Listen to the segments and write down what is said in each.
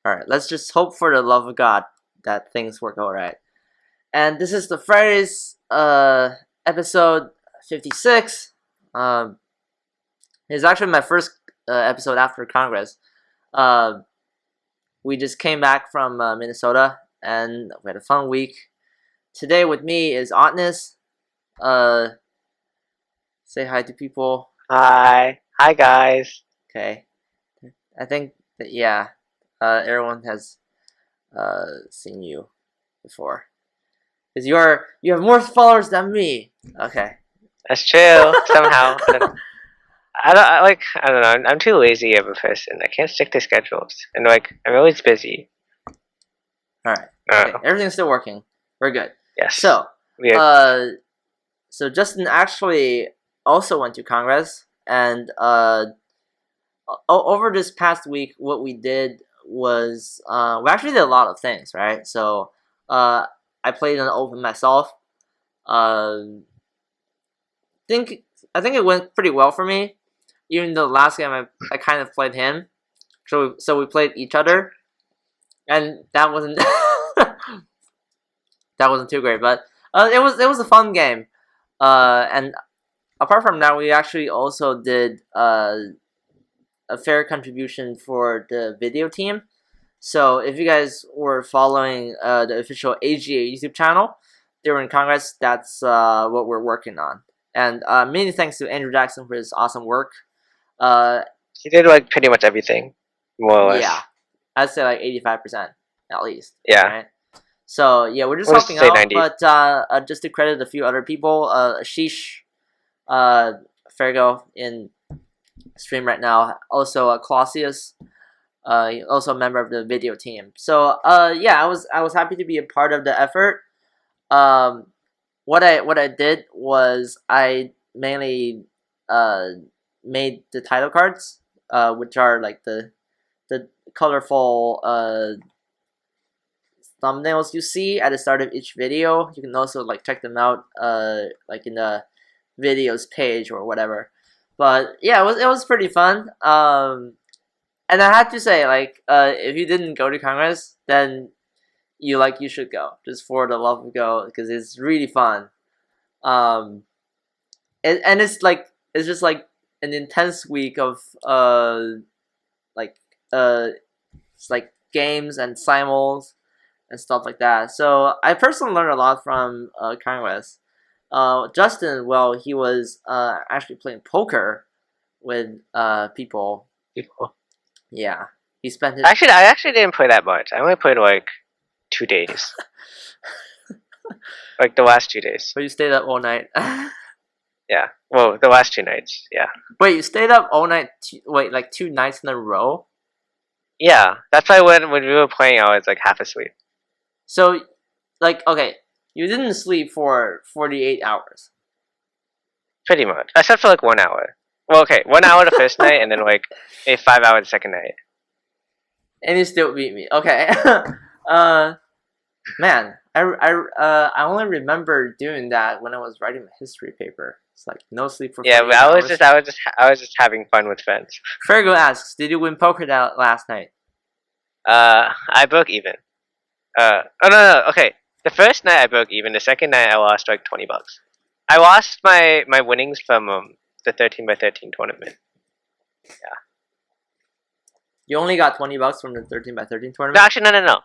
Alright, let's just hope for the love of God that things work out right. And this is the Fridays episode 56. It's actually my first episode after Congress. We just came back from Minnesota and we had a fun week. Today with me is odnihs. Say hi to people. Hi guys. Okay. I think that everyone has seen you before. Because you have more followers than me. Okay. That's true. Somehow, I don't know. I'm too lazy of a person. I can't stick to schedules, and I'm always busy. Alright. Okay. Everything's still working. We're good. Yes. So Justin actually also went to Congress, and over this past week, what we did was we actually did a lot of things, right? So I played an open myself. I think it went pretty well for me, even though the last game I kind of played him. So we played each other, and that wasn't that wasn't too great, but it was a fun game. And apart from that, we actually also did a fair contribution for the video team. So if you guys were following the official AGA YouTube channel during Congress, that's what we're working on. And many thanks to Andrew Jackson for his awesome work. He did pretty much everything, more or less. Yeah, I'd say 85% at least. Yeah. Right? So yeah, we're just We'll helping say out. 90. But just to credit a few other people, Ashish, Fergo in stream right now. Also Clausius, also a member of the video team. So yeah, I was happy to be a part of the effort. What I did was I mainly made the title cards, which are the colorful thumbnails you see at the start of each video. You can also check them out in the videos page or whatever. But yeah, it was pretty fun. And I have to say, if you didn't go to Congress, then you should go, just for the love of go, because it's really fun. And it's it's just an intense week of it's games and simul's and stuff like that. So I personally learned a lot from Congress. Justin, well, he was actually playing poker with people. Yeah, he spent his. Actually, I didn't play that much. I only played 2 days. The last 2 days. But you stayed up all night. Yeah. Well, the last 2 nights. Yeah. Wait, you stayed up all night? Wait, 2 nights in a row? Yeah, that's why when we were playing, I was half asleep. So, okay, you didn't sleep for 48 hours. Pretty much, except for 1 hour. Well, okay, 1 hour the first night, and then a 5 hour the second night. And you still beat me. Okay. Man, I only remember doing that when I was writing my history paper. It's no sleep for 48 but I was just having fun with friends. Fergo asks, did you win poker last night? I broke even. Oh no, okay. The first night I broke even. The second night I lost $20. I lost my winnings from the 13x13 tournament. Yeah. You only got $20 from the 13x13 tournament? No, actually, no.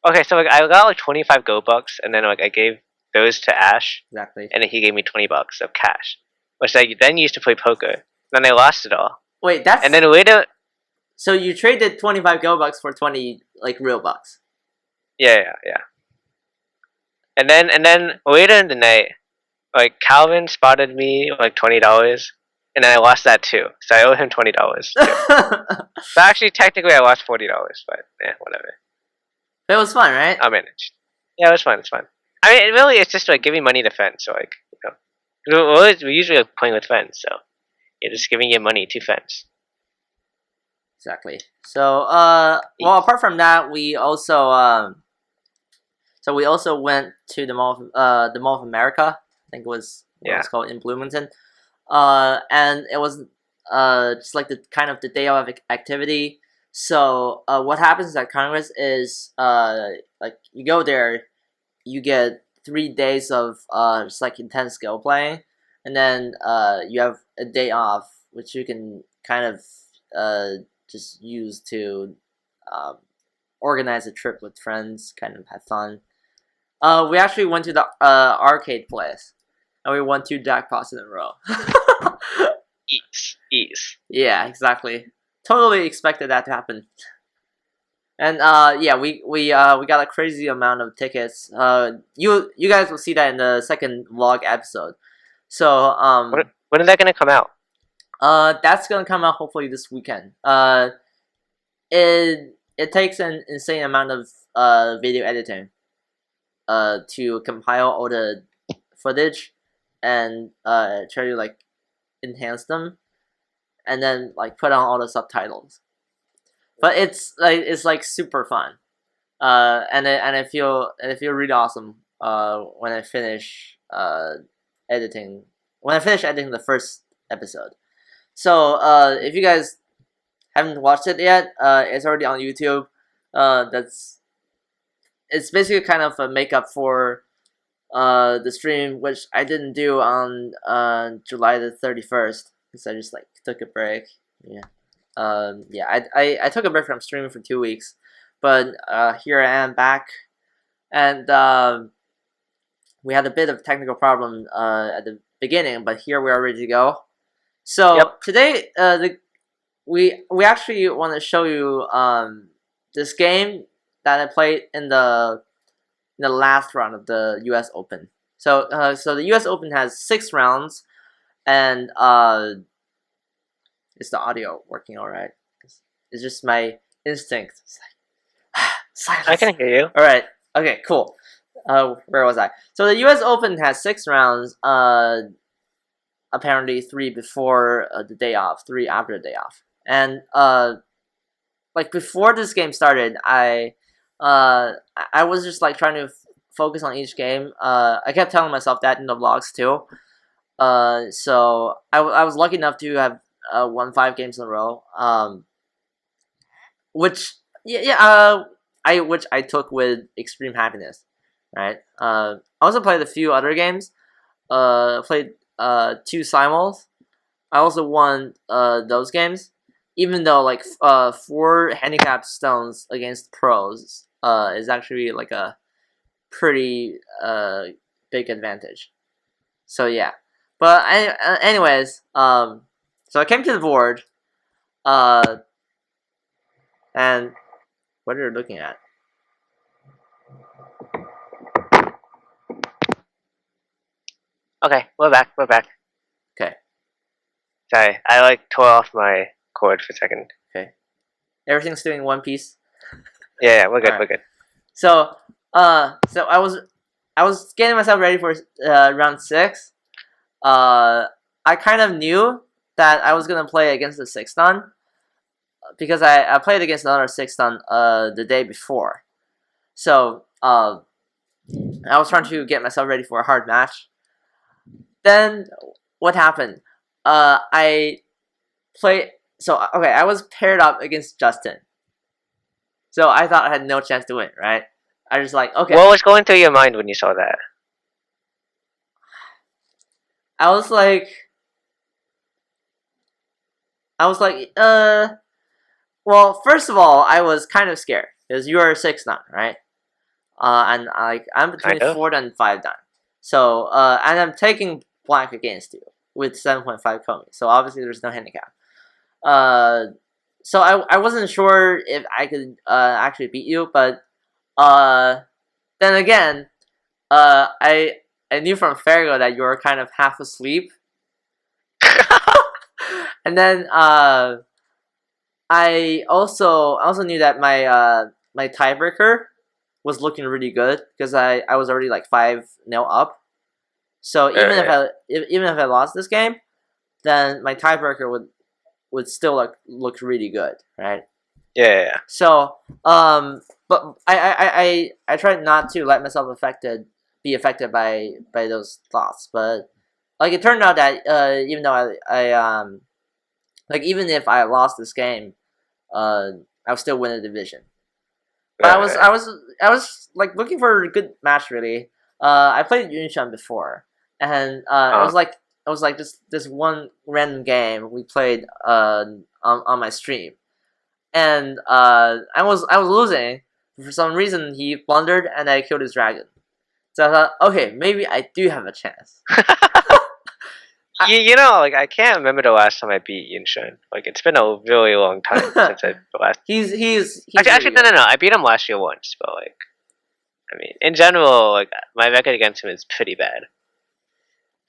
Okay, so I got 25 gold bucks, and then I gave those to Ash. Exactly. And then he gave me $20 of cash, which I then used to play poker. Then I lost it all. Wait, that's. And then later. So you traded 25 gold bucks for 20 real bucks. Yeah. And then later in the night, Calvin spotted me $20, and then I lost that too. So I owe him $20 too. So actually, technically, I lost $40, but yeah, whatever. It was fun, right? I managed. Yeah, it was fun. It's fun. I mean, really, it's just giving money to friends. So we're usually playing with friends, so you're just giving your money to friends. Exactly. So, well, apart from that, we also went to the Mall of America. I think it was what it's called in Bloomington. And it was just the day of activity. So what happens at Congress is like you go there, you get 3 days of just like intense skill playing, and then you have a day off, which you can kind of just use to um, organize a trip with friends, kind of have fun. We actually went to the arcade place, and we won 2 jackpots in a row. Ease. Yeah, exactly. Totally expected that to happen. And yeah, we got a crazy amount of tickets. You guys will see that in the second vlog episode. So When is that gonna come out? that's gonna come out hopefully this weekend. It takes an insane amount of video editing to compile all the footage and try to like enhance them, and then like put on all the subtitles. But it's like super fun. And I feel really awesome when I finish editing the first episode. So if you guys haven't watched it yet, it's already on YouTube. It's basically kind of a makeup for the stream, which I didn't do on July the 31st because I just like took a break. Yeah. I took a break from streaming for 2 weeks, but here I am back, and we had a bit of technical problem at the beginning, but here we are ready to go. So today, we actually want to show you this game that I played in the last round of the U.S. Open. So so the U.S. Open has 6 rounds, and is the audio working all right? It's just my instinct. It's like, silence. I can hear you. All right. Okay. Cool. Where was I? So the U.S. Open has 6 rounds. Apparently 3 before the day off, 3 after the day off, and like before this game started, I was just like trying to focus on each game. I kept telling myself that in the vlogs too. So I was lucky enough to have won 5 games in a row. Which which I took with extreme happiness, right? I also played a few other games. Played 2 simuls. I also won those games, even though like 4 handicap stones against pros is actually like a pretty big advantage. So yeah, but anyways, so I came to the board, and what are you looking at? Okay, we're back. Okay. Sorry, I like tore off my cord for a second. Okay. Everything's still in one piece. Yeah, we're good. Right. We're good. So so I was getting myself ready for round 6. I kind of knew that I was gonna play against the 6 dan because I played against another 6 dan the day before. So I was trying to get myself ready for a hard match. Then what happened? I played. So okay, I was paired up against Justin. So I thought I had no chance to win, right? I was like, okay. What was going through your mind when you saw that? I was like, well, first of all, I was kind of scared because you are 6 dan, right? And I'm between 4 dan and 5 dan. So and I'm taking black against you with 7.5 Komi. So obviously there's no handicap. So I wasn't sure if I could actually beat you, but then again, I knew from Fargo that you were kind of half asleep. And then I also knew that my tiebreaker was looking really good because I was already like 5-0 up. So even if I lost this game, then my tiebreaker would still look really good, right? Yeah. So but I tried not to let myself be affected by those thoughts, but like it turned out that even though I like even if I lost this game, I would still win the division. But I was like looking for a good match really. I played Yunshan before, and it was like this one random game we played on my stream, and I was losing. For some reason, he blundered, and I killed his dragon. So I thought, okay, maybe I do have a chance. You know, like I can't remember the last time I beat Yunshun. Like it's been a really long time since I last. He's actually no. I beat him last year once, but like, I mean, in general, like my record against him is pretty bad.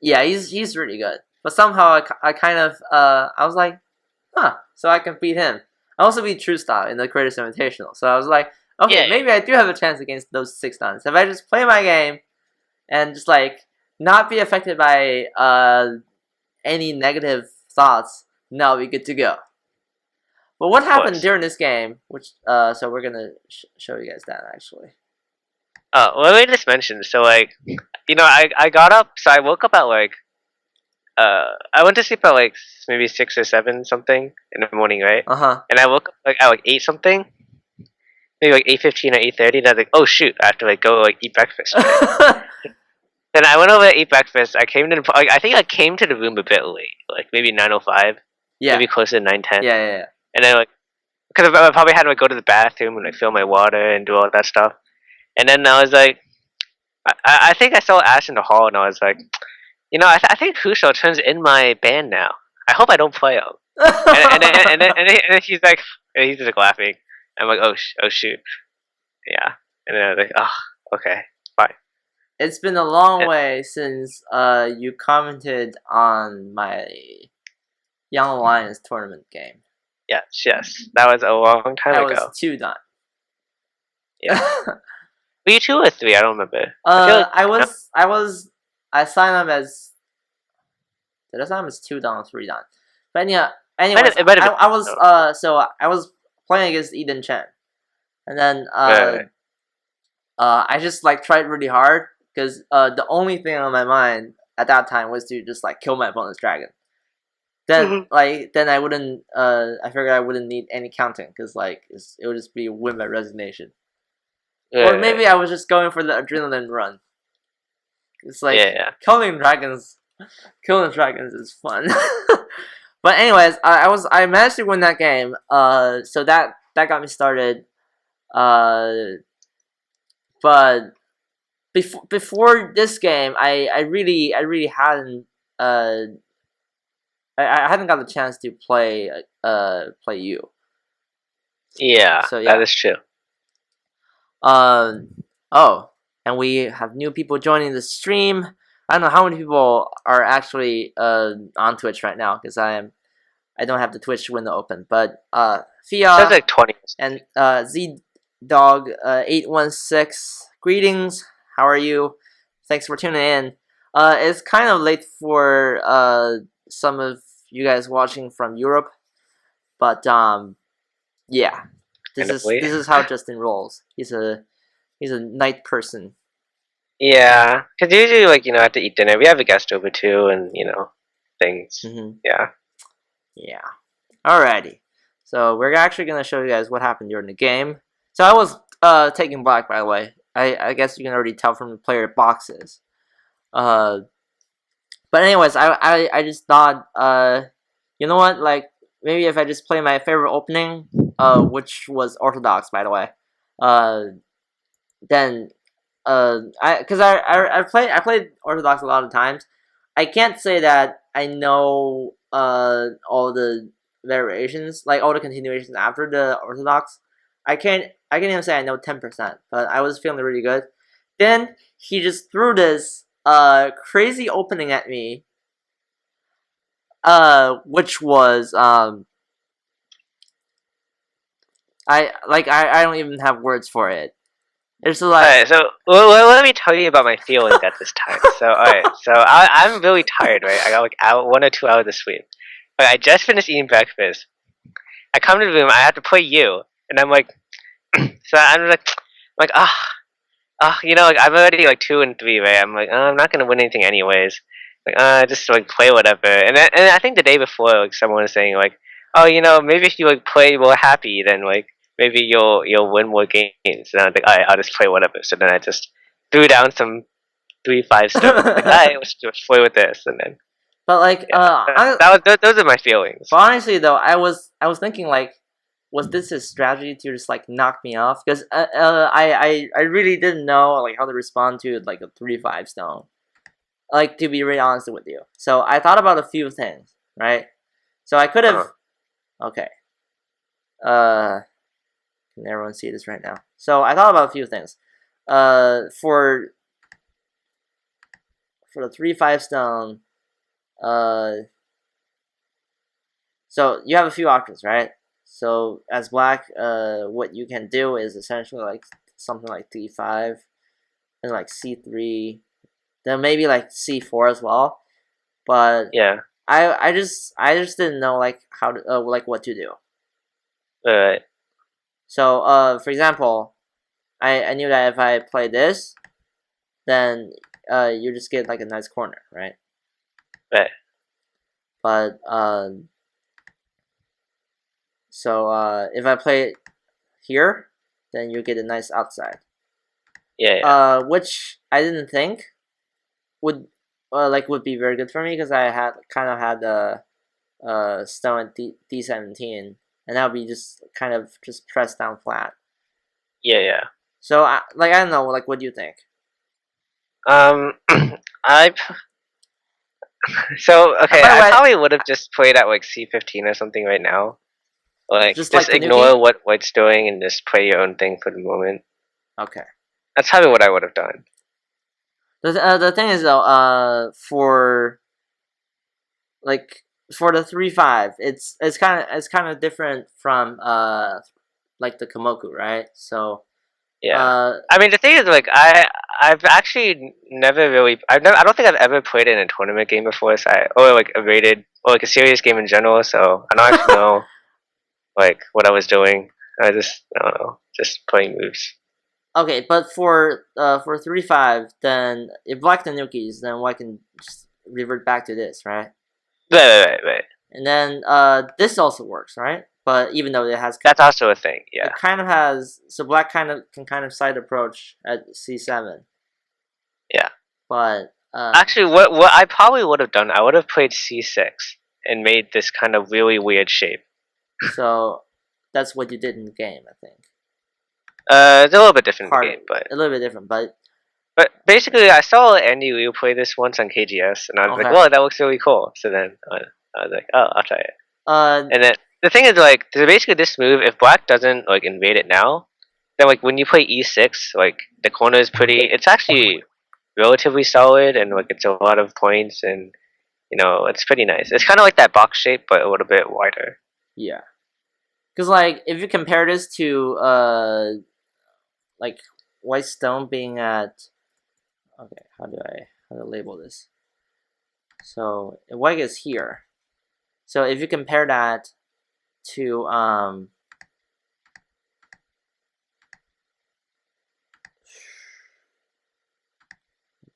Yeah, he's really good. But somehow I kind of I was like, huh, so I can beat him. I also beat True Style in the Creators Invitational, so I was like, okay, maybe I do have a chance against those 6 stuns if I just play my game and just like not be affected by any negative thoughts. Now we're good to go. But what happened during this game? Which so we're gonna show you guys that actually. Oh, well, let me just mention. So like, you know, I got up. So I woke up at like I went to sleep at like maybe 6 or 7 something in the morning, right? And I woke up like at like 8 something, maybe like 8:15 or 8:30. And I was like, oh shoot, I have to like go like eat breakfast. Right? Then I went over to eat breakfast. I came to like, I think I came to the room a bit late, like maybe 9:05. Yeah. Maybe closer to 9:10. Yeah. And then like, because I probably had to like, go to the bathroom and like fill my water and do all that stuff. And then I was like, I think I saw Ash in the hall, and I was like, you know, I think Kusho turns in my band now. I hope I don't play him. and then he's like, and he's just like laughing. I'm like, oh shoot, yeah. And then I was like, oh, okay, fine. It's been a long way since you commented on my Young Alliance tournament game. Yes, that was a long time ago. That was 2 done. Yeah. Were you 2 or 3? I don't remember. I signed up as. Did I sign up as 2 done or 3 done? But yeah, anyways, I was playing against Eden Chen, and then I just like tried really hard because the only thing on my mind at that time was to just like kill my opponent's dragon. Then then I wouldn't I figured I wouldn't need any counting because like it would just be win by resignation. Or maybe I was just going for the adrenaline run. It's like killing dragons is fun. But anyways, I managed to win that game. So that got me started. But before this game, I really hadn't I hadn't got the chance to play you. Yeah, so, that is true. Oh, and we have new people joining the stream. I don't know how many people are actually on Twitch right now because I don't have the Twitch window open. But Fia, that's like 20. And ZDog 816, greetings. How are you? Thanks for tuning in. It's kind of late for some of you guys watching from Europe, but yeah. This is how Justin rolls. He's a night person. Yeah, because usually, like, you know, after eat dinner, we have a guest over too, and you know, things. Yeah. Alrighty. So we're actually gonna show you guys what happened during the game. So I was taking black, by the way. I guess you can already tell from the player boxes. But anyways, I just thought, you know what, like maybe if I just play my favorite opening, which was Orthodox, by the way, then I played Orthodox a lot of times. I can't say that I know all the variations, like all the continuations after the Orthodox. I can't even say I know 10%, but I was feeling really good. Then he just threw this crazy opening at me, which was I don't even have words for it. It's like, alright, so let me tell you about my feelings at this time. So alright, so I'm really tired, right? I got like 1 or 2 hours of sleep. Like, I just finished eating breakfast. I come to the room, I have to play you, and I'm like, so I'm like you know, like I'm already like 2 and 3, right? I'm like, I'm not gonna win anything anyways. Like, just like play whatever. And I think the day before, like someone was saying like, oh, you know, maybe if you like play more happy, then like maybe you'll win more games. And I'm like, alright, I'll just play whatever. So then I just threw down some 3-5 stones. Like, alright, let's just play with this, and then But like, yeah, those are my feelings. but honestly though, I was thinking like, was this a strategy to just like knock me off? Because I really didn't know like how to respond to like a 3-5 stone. Like, to be really honest with you, so I thought about a few things, right? So I could have, okay, can everyone see this right now? So I thought about a few things. For the 3-5 stone, so you have a few options, right? So as black, what you can do is essentially like something like d5 and like c3, then maybe like c4 as well. But Yeah. I just didn't know like how to like what to do. Alright. So for example, I knew that if I play this, then you just get like a nice corner, right? Right. But so if I play it here, then you get a nice outside. Yeah. Which I didn't think would would be very good for me, because I had a stone at d17, and that would be just kind of just pressed down flat. Yeah. So I don't know, like, what do you think? I so okay. By the I way, probably would have just played at like c15 or something right now. Like just like just the ignore Nuki. what White's doing and just play your own thing for the moment. Okay. That's probably what I would have done. The thing is though, for like for the 3-5, it's kind of different from like the Komoku, right? So Yeah. I mean, the thing is, like, I've actually never really, I don't think I've ever played in a tournament game before, so or like a rated, or like a serious game in general. So I don't actually know like what I was doing. I don't know, just playing moves. okay, but for 3-5, then if black the Nukis, then white can just revert back to this, right? Right. And then this also works, right? But even though it has, That's also a thing. Yeah. it kind of has, so black can side approach at c7. Yeah. But Actually, what I probably would have done, I would have played c6 and made this kind of really weird shape. so that's what you did in the game, I think. It's a little bit different in the game, but a little bit different, but basically, I saw Andy Liu play this once on KGS, and I was like, "Whoa, that looks really cool." So then I was like, "Oh, I'll try it." And then the thing is, like, basically this move, if black doesn't like invade it now, then like when you play e6, like the corner is pretty. It's actually relatively solid, and like it's a lot of points, and it's pretty nice. It's kind of like that box shape, but a little bit wider. yeah, because like if you compare this to like white stone being at, okay, how do I label this? So white is here. So if you compare that to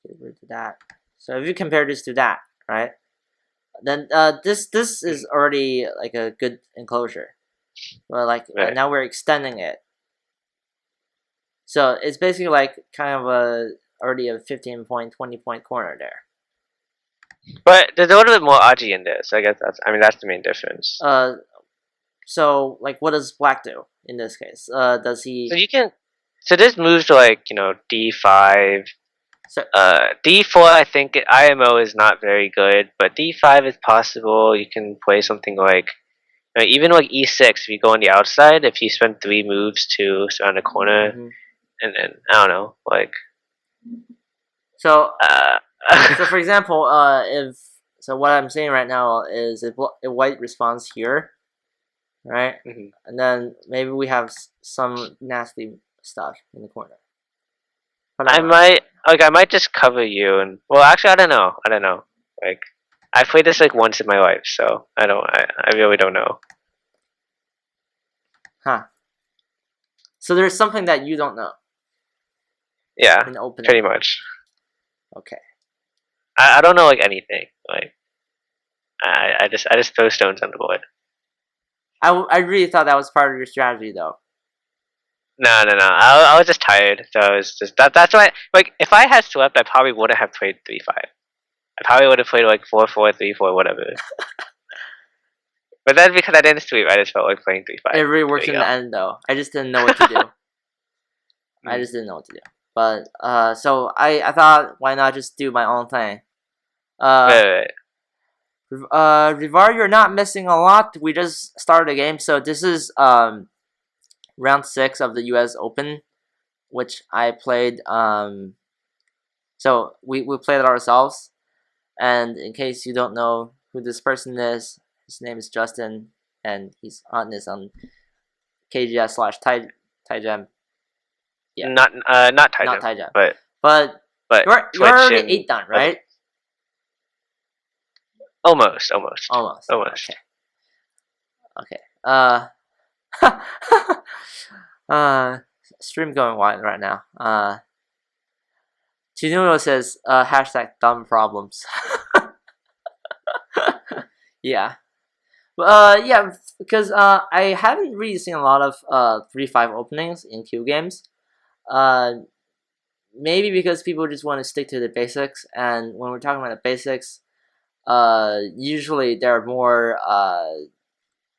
get rid of that. So if you compare this to that, right? Then this is already like a good enclosure. Well, like Right. now we're extending it. So it's basically like kind of already a 15 point, 20 point corner there. But there's a little bit more Aji in this. I guess that's the main difference. So like what does black do in this case? Does he? So this moves to like d5. So, d4 I think IMO is not very good, but d5 is possible. You can play something like even like e6 if you go on the outside. If you spend 3 moves to surround a corner, and then I don't know, like. So so for example, if so, what I'm saying right now is if white responds here, right, and then maybe we have some nasty stuff in the corner. I might just cover you, and well, actually, I don't know. Like, I played this like once in my life, so I really don't know. Huh. So there's something that you don't know. Yeah, in opening. pretty much. Okay. I don't know like anything. Like, I just throw stones on the board. I really thought that was part of your strategy, though. No. I was just tired, so I was just that's why. Like, if I had slept, I probably wouldn't have played 3-5. I probably would have played like 4-4, 3-4, whatever. But then because I didn't sleep, I just felt like playing 3-5. It really works in the end, though. I just didn't know what to do. I Mm. just didn't know what to do. But so I thought, why not just do my own thing? Right. Rivar, you're not missing a lot. We just started a game, so this is round 6 of the U.S. Open, which I played. So we played it ourselves. And in case you don't know who this person is, his name is Justin, and he's odnihs on KGS/Taijam. Yeah. Not Taijam, Not Taijam. but you're Twitch already and 8 done, right? Almost. Okay. Stream going wild right now. Chinuno says hashtag dumb problems. Yeah. Yeah, because I haven't really seen a lot of 3-5 openings in queue games. Maybe because people just want to stick to the basics, and when we're talking about the basics, usually there are more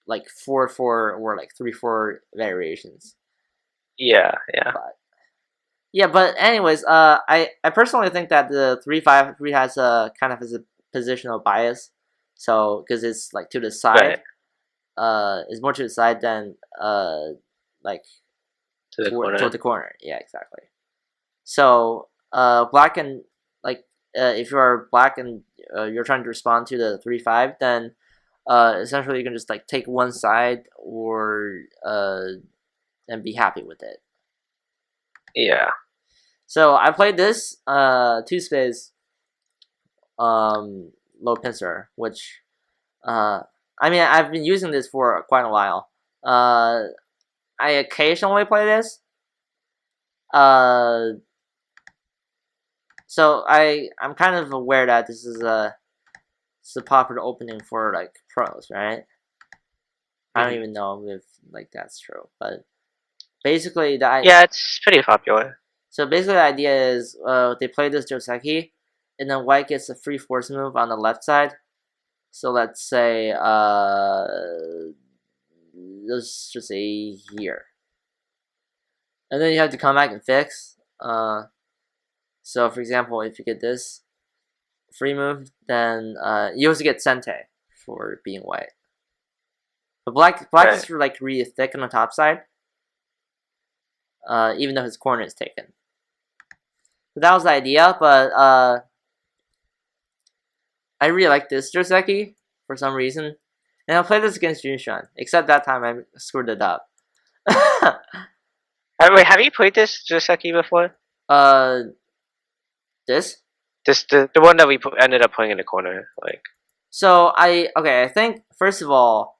like 4-4 or like 3-4 variations. Yeah. But anyways, I personally think that the 3-5-3 has a kind of as a positional bias, so because it's like to the side, it's more to the side than like To the corner. toward the corner. Yeah, exactly. So black and like if you are black and you're trying to respond to the 3-5, then essentially you can just like take one side or and be happy with it. Yeah. So I played this 2-space low pincer, which I mean I've been using this for quite a while. I occasionally play this. So I'm kind of aware that this is a popular opening for like pros, right? I don't even know if like that's true, but basically yeah, it's pretty popular. So basically the idea is they play this Joseki, and then white gets a free force move on the left side. So let's say let's just say here, and then you have to come back and fix. So for example, if you get this free move, then you also get Sente for being white. But black is like really thick on the top side, even though his corner is taken. So that was the idea, but I really like this Joseki for some reason, and I'll play this against Junshan. Except that time I screwed it up. Wait, have you played this Joseki before? This? This the one that we ended up playing in the corner, like. So I think first of all,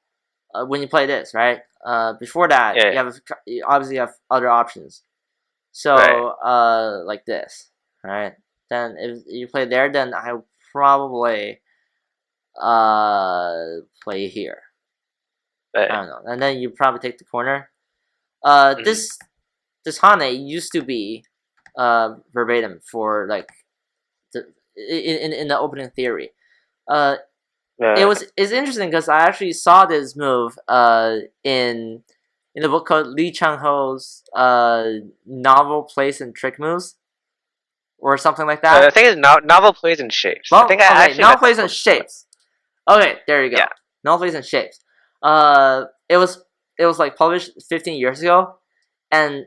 when you play this, right? Before that, you obviously have other options. So like this, right? Then if you play there, then I probably play here. I don't know, and then you probably take the corner. This Hane used to be verbatim for like in the opening theory. It's interesting because I actually saw this move in the book called Lee Chang-ho's Novel Plays and Trick Moves, or something like that. I think it's Novel Plays and Shapes. Well, Novel Plays and Shapes. Okay, there you go. Yeah. Novel Plays and Shapes. It was like published 15 years ago, and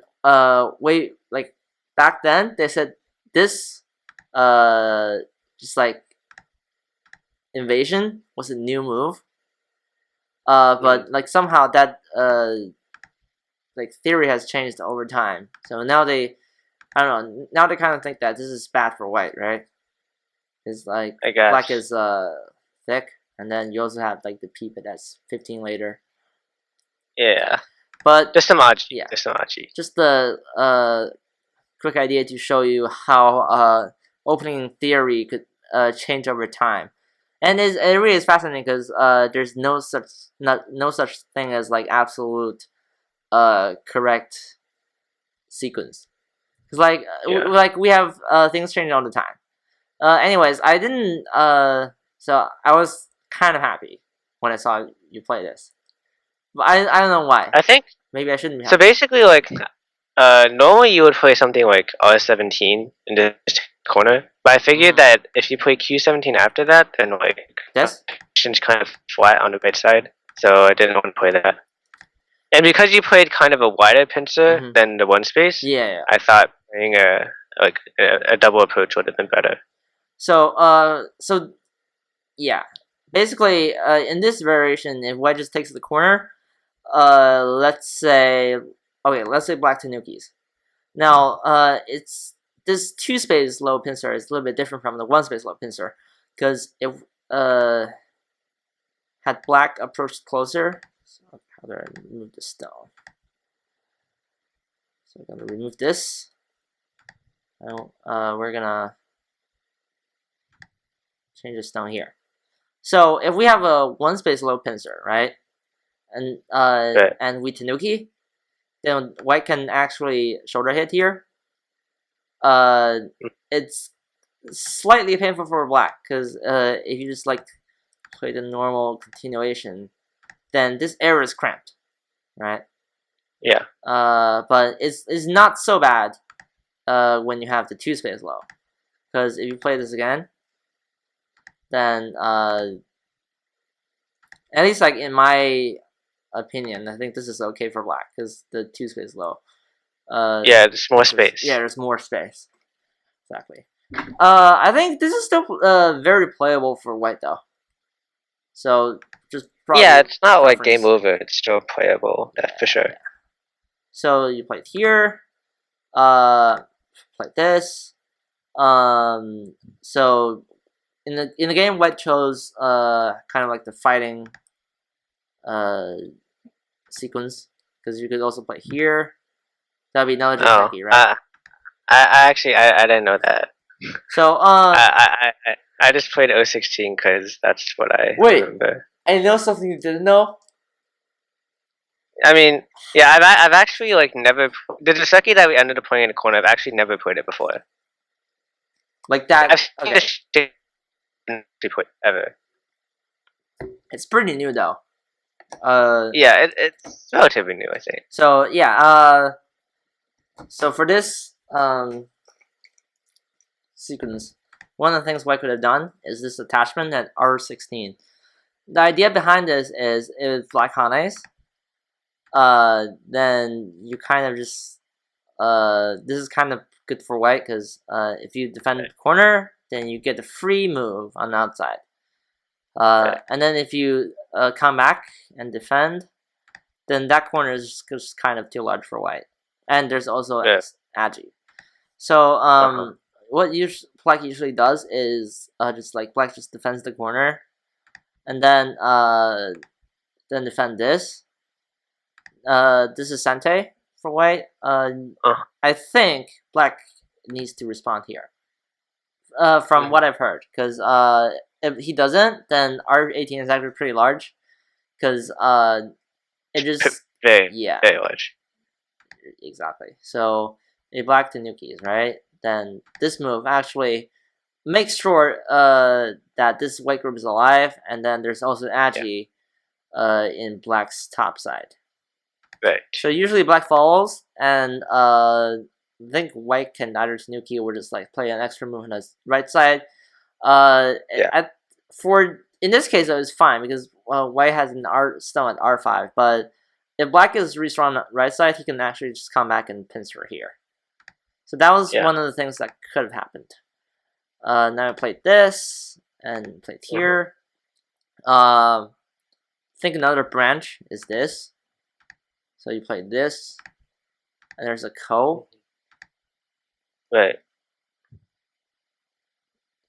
back then they said this just like invasion was a new move. But like somehow that like theory has changed over time. So now I don't know. Now they kind of think that this is bad for white, right? It's like black is thick, and then you also have like the peep that's 15 later. Yeah. But just Samaji. Yeah. Just Samaji. Just the quick idea to show you how opening theory could change over time. And it really is fascinating because there's no such thing as like absolute correct sequence. Cause like we have things change all the time. Anyways, I didn't. So I was kind of happy when I saw you play this, but I don't know why. I think Maybe I shouldn't be so. happy. Basically, like normally you would play something like R17 in this corner, but I figured that if you play Q17 after that, then like This? position's kind of flat on the right side, so I didn't want to play that. And because you played kind of a wider pincer than the one space, Yeah. I thought playing a double approach would have been better. So yeah. Basically, in this variation, if white just takes the corner, let's say black tanukis. Now, it's this two space low pincer is a little bit different from the one space low pincer, because if had black approached closer, so how do I remove the stone? So we're gonna remove this. Now, we're gonna change the stone here. So if we have a one space low pincer, right, and and we tanuki, then white can actually shoulder hit here. It's slightly painful for black because if you just like play the normal continuation, then this area is cramped, right? Yeah. But it's not so bad when you have the two space low, because if you play this again, then at least like in my opinion, I think this is okay for black because the two space low. Yeah, there's more space. Yeah, there's more space. Exactly. I think this is still very playable for white though. So just yeah, it's not like game over. It's still playable, that's for sure. Yeah. So you play it here. Play this. So in the game, white chose kind of like the fighting sequence, because you could also play here. That'd be another Joseki, right? I actually I didn't know that. So I just played 016 because that's what I remember. I know something you didn't know. I mean, yeah, I've actually like never the Joseki that we ended up playing in the corner. I've actually never played it before. Like that. I've seen this shit played ever. It's pretty new though. Yeah, it's relatively new, I think. So yeah, so for this sequence, one of the things white could have done is this attachment at R16. The idea behind this is if black odnihs, then you kind of just this is kind of good for white because if you defend the corner, then you get the free move on the outside. And then if you come back and defend, then that corner is just kind of too large for white. And there's also agi. So what black usually does is just like black just defends the corner, and then defend this. This is Sente for white. I think black needs to respond here. From what I've heard, because if he doesn't, then R18 is actually pretty large, because it just very large. Exactly. So if black tanukis, right? Then this move actually makes sure that this white group is alive, and then there's also agi in black's top side. Right. So usually black follows, and I think white can either tanuki or just like play an extra move on the right side. In this case, it was fine because white has an stone at R5, but if black is really strong on the right side, he can actually just come back and pincer here. So that was one of the things that could have happened. Now I played this and played here. I think another branch is this. So you play this, and there's a ko. Right.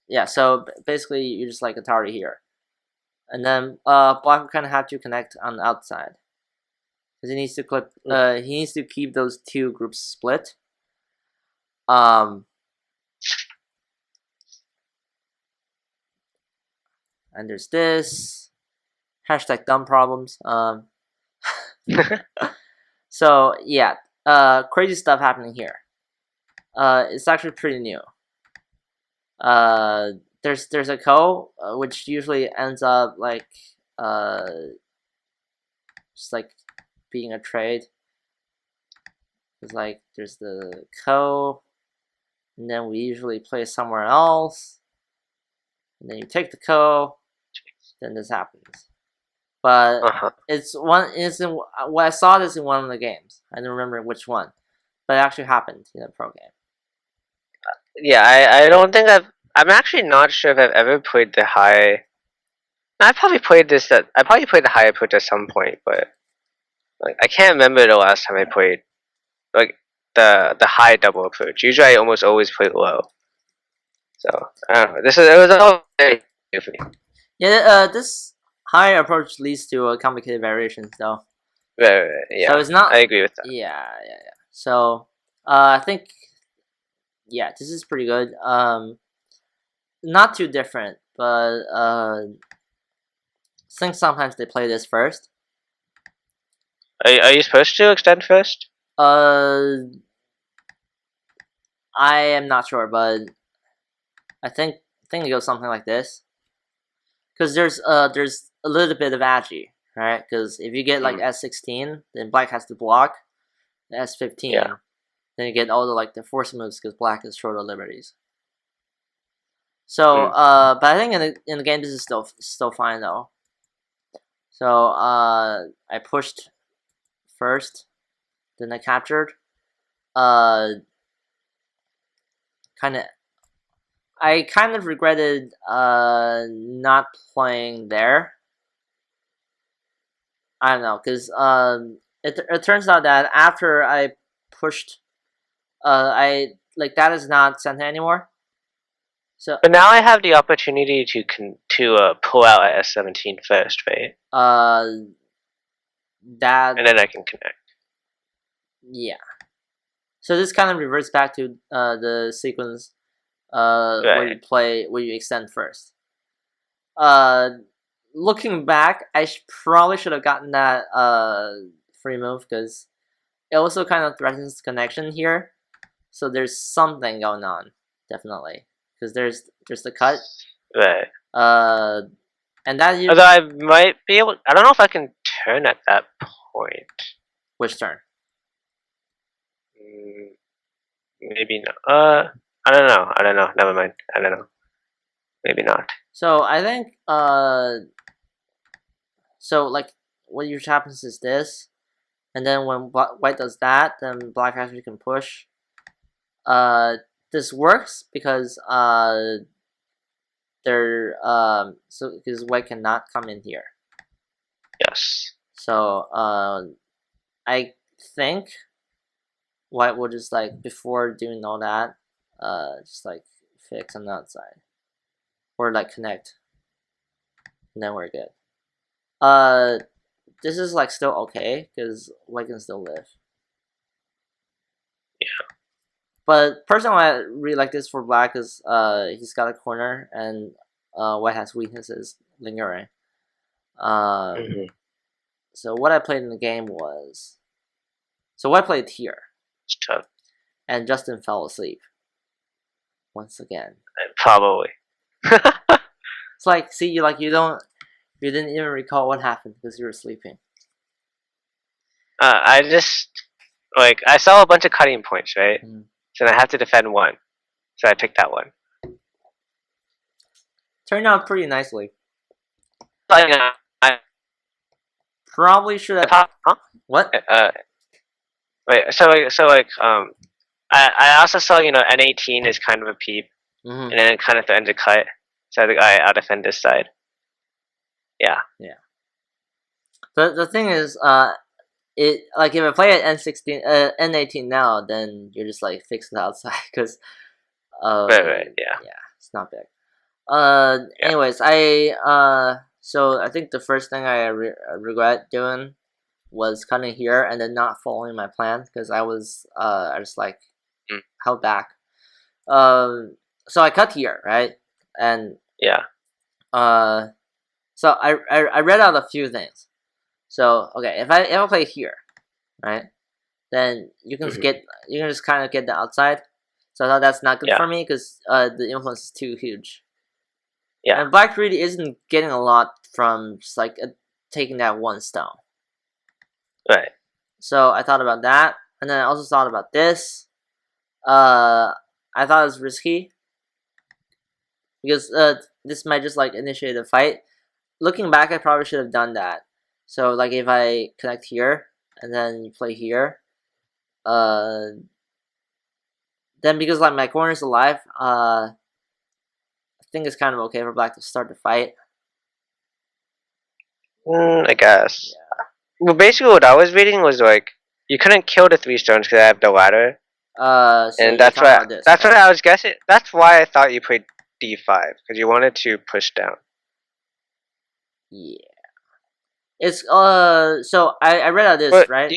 Yeah, so basically you just like Atari here. And then black will kind of have to connect on the outside. Because he needs to clip he needs to keep those two groups split. And there's this. # dumb problems. So yeah. crazy stuff happening here. It's actually pretty new. There's a co which usually ends up like just like being a trade. It's like there's the co, and then we usually play somewhere else, and then you take the co, then this happens. But it's in I saw this in one of the games. I don't remember which one, but it actually happened in a pro game. Yeah, I don't think I'm actually not sure if I've ever played the high. I probably played this. I probably played the high approach at some point, but like I can't remember the last time I played like the high double approach. Usually, I almost always play low. So I don't know. It was all very new for me. Yeah, this high approach leads to complicated variations, though. Right, yeah. So it's not. I agree with that. Yeah. So I think this is pretty good. Not too different, but I think sometimes they play this first. Are you supposed to extend first? I am not sure, but I think it goes something like this. Because there's a little bit of agi, right? Because if you get like S16, then black has to block the S15. Yeah. Then you get all the force moves because black is short of liberties. So but I think in the game this is still fine though. So I pushed first, then I captured. I kind of regretted not playing there. I don't know, because it turns out that after I pushed, that is not sent anymore. So but now I have the opportunity to pull out at S17 first, right? That and then I can connect. Yeah. So this kind of reverts back to the sequence where you extend first. Looking back, I probably should have gotten that free move because it also kind of threatens connection here. So there's something going on, definitely, because there's the cut. Right. And that although I might be able. I don't know if I can turn at that point. Which turn? Maybe not. I don't know. Never mind. I don't know. Maybe not. So I think so like what usually happens is this, and then when white does that, then black actually can push. This works because so because white cannot come in here. Yes. So I think white will just before doing all that, just fix on the outside or connect, and then we're good. This is still okay because white can still live. Yeah. But personally, I really like this for black because he's got a corner and white has weaknesses lingering. So what I played in the game was, what I played here. It's tough. And Justin fell asleep. Once again. Probably. It's see, you didn't even recall what happened because you were sleeping. I just I saw a bunch of cutting points, right? So I have to defend one. So I picked that one. Turned out pretty nicely. I probably should have. Huh? What? Wait. I also saw N18 is kind of a peep, and then it kind of threatens a cut. So I think I'll defend this side. Yeah. Yeah. The thing is, if I play at N16, N18 now, then you're just fix the outside because. Right. Yeah. Yeah, it's not big. Anyways, so I think the first thing I regret doing was cutting here and then not following my plan because I just held back. So I cut here, right? And yeah. So I read out a few things. So okay, if I play here, right? then you can just kind of get the outside. So I thought that's not good for me because the influence is too huge. Yeah. And black really isn't getting a lot from just like taking that one stone. Right. So I thought about that, and then I also thought about this. I thought it was risky because this might just like initiate a fight. Looking back, I probably should have done that. So like if I connect here and then you play here, then because like my corner is alive, I think it's kind of okay for black to start the fight. I guess. Yeah. Well, basically, what I was reading was like you couldn't kill the 3 stones because I have the ladder. So and that's what I was guessing. That's why I thought you played d5 because you wanted to push down. Yeah. It's so I read out this, right?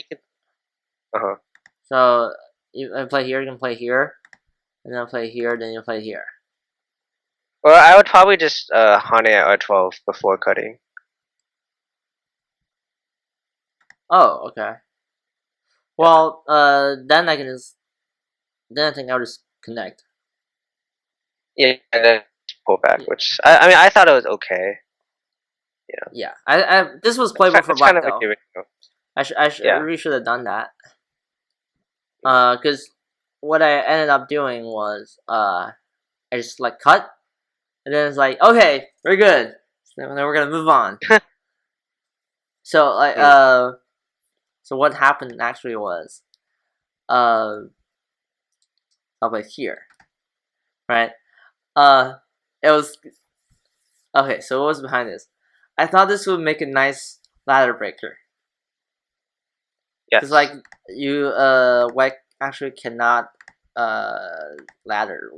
So you play here, you can play here, and then play here, then you play here. Well, I would probably just hunt it at R12 before cutting. Oh, okay. Well, then I can just then I think I'll just connect. Yeah, and then pull back, which I mean I thought it was okay. Yeah. I this was playable for black though. I really should have done that. Because what I ended up doing was I just like cut, and then it's like okay, we're good. So then we're gonna move on. So like so what happened actually was I'll play here, right? It was okay. So what was behind this? I thought this would make a nice ladder breaker. Yes. Because like you white actually cannot ladder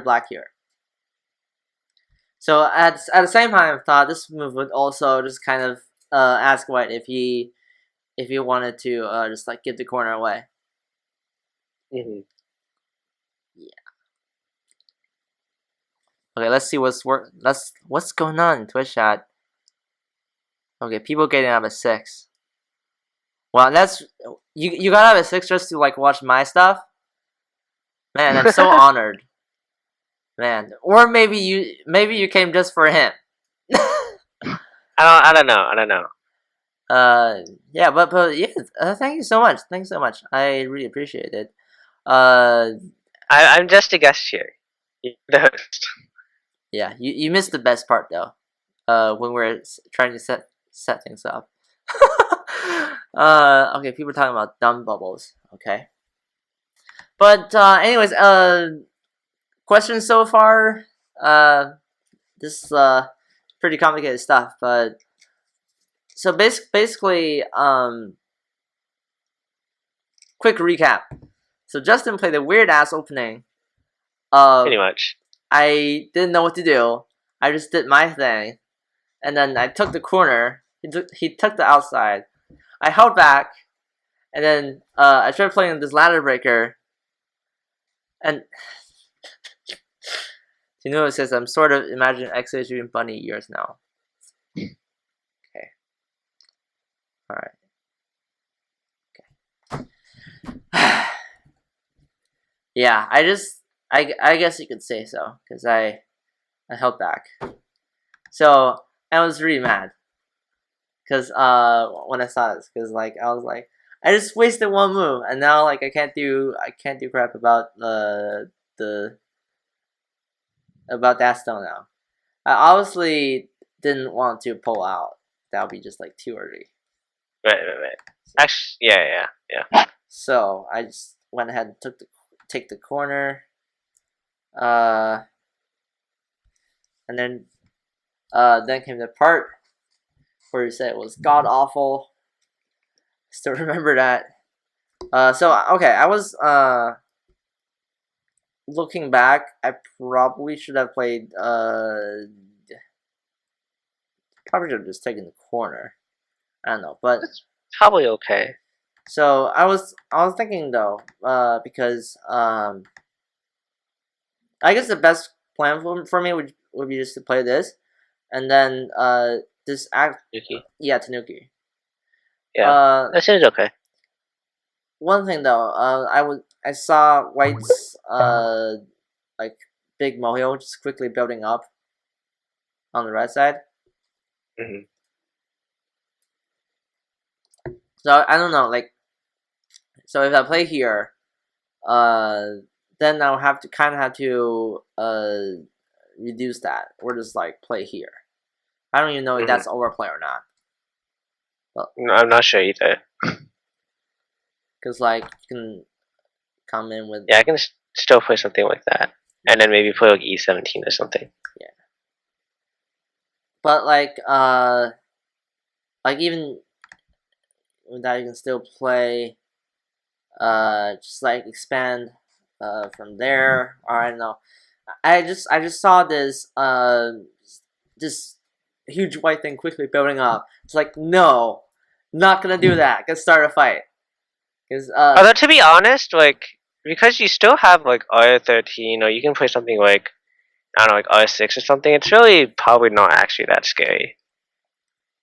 black here. So at the same time, I thought this move would also just kind of ask white if he wanted to just like give the corner away. Yeah. Okay, let's see what's going on in Twitch chat. Okay, people getting out of 6. Well, that's you got out of 6 just to like watch my stuff. Man, I'm so honored. Man, or maybe you came just for him. I don't know. Yeah, but yeah, thank you so much. Thanks so much. I really appreciate it. I'm just a guest here. You're the host. Yeah, you missed the best part though. When we're trying to set things up. Okay, people are talking about dumb bubbles. Okay. But anyways, questions so far. This is pretty complicated stuff, but so basically, quick recap. So Justin played a weird ass opening. Pretty much. I didn't know what to do. I just did my thing, and then I took the corner. He took the outside. I held back, and then I tried playing this ladder breaker, and Tinu says I'm sort of imagining X-Ray doing bunny ears now. Okay. All right. Okay. Yeah, I guess you could say so because I held back. So I was really mad because when I saw this, because like I was like I just wasted one move and now like I can't do crap about about that stone now. I obviously didn't want to pull out. That would be just like too early. Right. Actually, yeah. So I just went ahead and take the corner. And then came the part where he said it was god awful. Still remember that. So okay, I was looking back, I probably should have played probably should have just taken the corner. I don't know, but it's probably okay. So I was thinking though, because I guess the best plan for me would be just to play this, and then Tanuki. Yeah, Tanuki. Yeah, that seems okay. one thing though, I saw White's like big mole just quickly building up on the right side. Mm-hmm. So I don't know, like, so if I play here, then I'll have to reduce that, or just like play here. I don't even know if that's overplay or not. Well, No, I'm not sure either. because like you can come in with Yeah, I can still play something like that, and then maybe play like E17 or something. yeah. But like even with that you can still play just like expand from there, or I don't know. I just saw this huge white thing quickly building up. It's like, no, not gonna do that. Gonna start a fight. Cause Although to be honest, like because you still have like R13, or you can play something like I don't know, like R6 or something. It's really probably not actually that scary.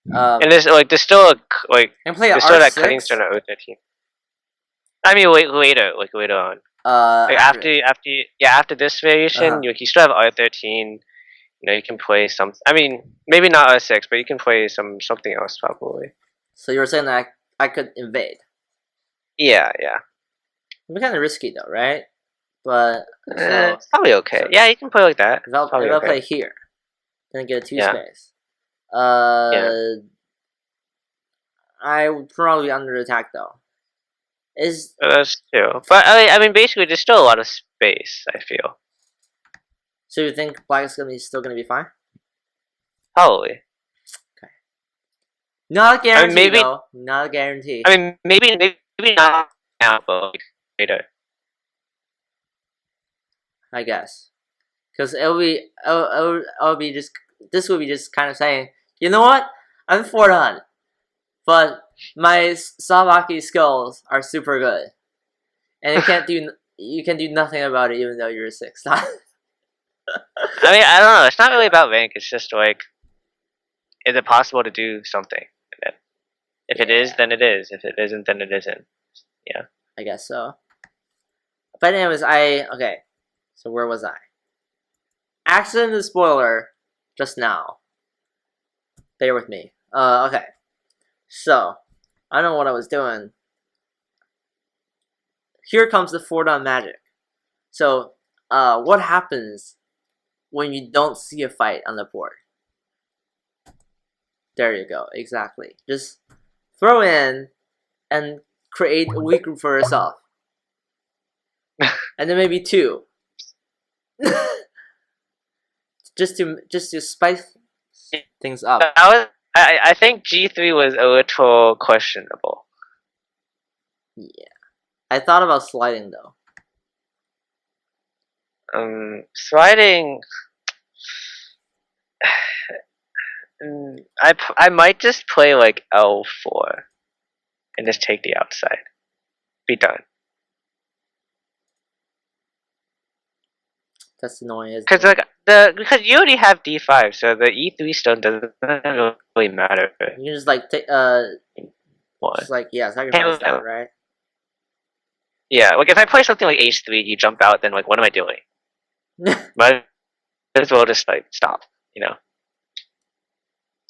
And there's still like and play there's still that cutting stone at R13. I mean, later, like later on. Like after this variation, you still have R13. You know, you can play some. I mean, maybe not R6, but you can play something else probably. So you were saying that I could invade. Yeah. It'd be kind of risky though, right? But it's probably okay. Yeah, you can play like that. If I play here, then I get a 2 space. I would probably be under attack though. That's true, but I mean, basically, there's still a lot of space. I feel. So you think black is still gonna be fine? Probably. Okay. Not a guarantee, I mean, maybe, though. Not a guarantee. I mean, maybe not now, but like later. I guess, because it'll be just this will be just kind of saying, you know what? I'm 4 but my Sabaki skills are super good, and you can do nothing about it even though you're 6. I mean, I don't know. It's not really about rank. It's just like, is it possible to do something? If it is, then it is. If it isn't, then it isn't. Yeah. I guess so. But anyways, okay. So where was I? Accident and spoiler just now. Bear with me. Okay. So, I don't know what I was doing. Here comes the 4-down magic. So, what happens when you don't see a fight on the board? There you go. Exactly. Just throw in and create a weak group for yourself. And then maybe 2. just to spice things up. I think G3 was a little questionable. Yeah. I thought about sliding though. Sliding. I might just play like L4 and just take the outside. Be done. That's annoying, isn't it? Because you already have D5, so the E3 stone doesn't really matter. You can just like take just like sacrifice that, right? Yeah, like if I play something like H3, you jump out, then like what am I doing? Might as well just like stop, you know.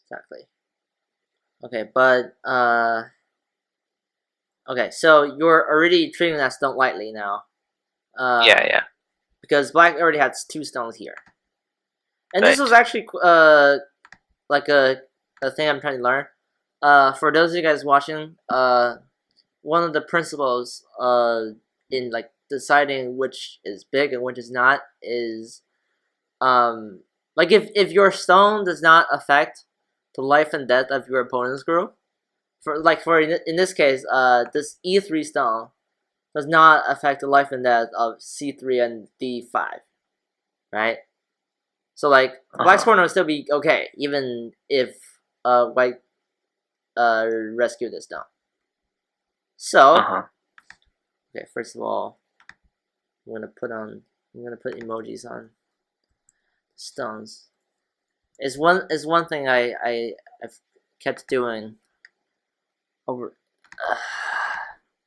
Exactly. Okay, but okay, so you're already treating that stone lightly now. Yeah. Because black already had 2 stones here, and right. This was actually like a thing I'm trying to learn. For those of you guys watching, one of the principles in like deciding which is big and which is not is like if your stone does not affect the life and death of your opponent's group, for in this case, this E3 stone does not affect the life and death of C3 and D5, right? So like black's corner will still be okay even if white rescue this stone. So okay, first of all, I'm gonna put emojis on stones. Is one thing I've kept doing over.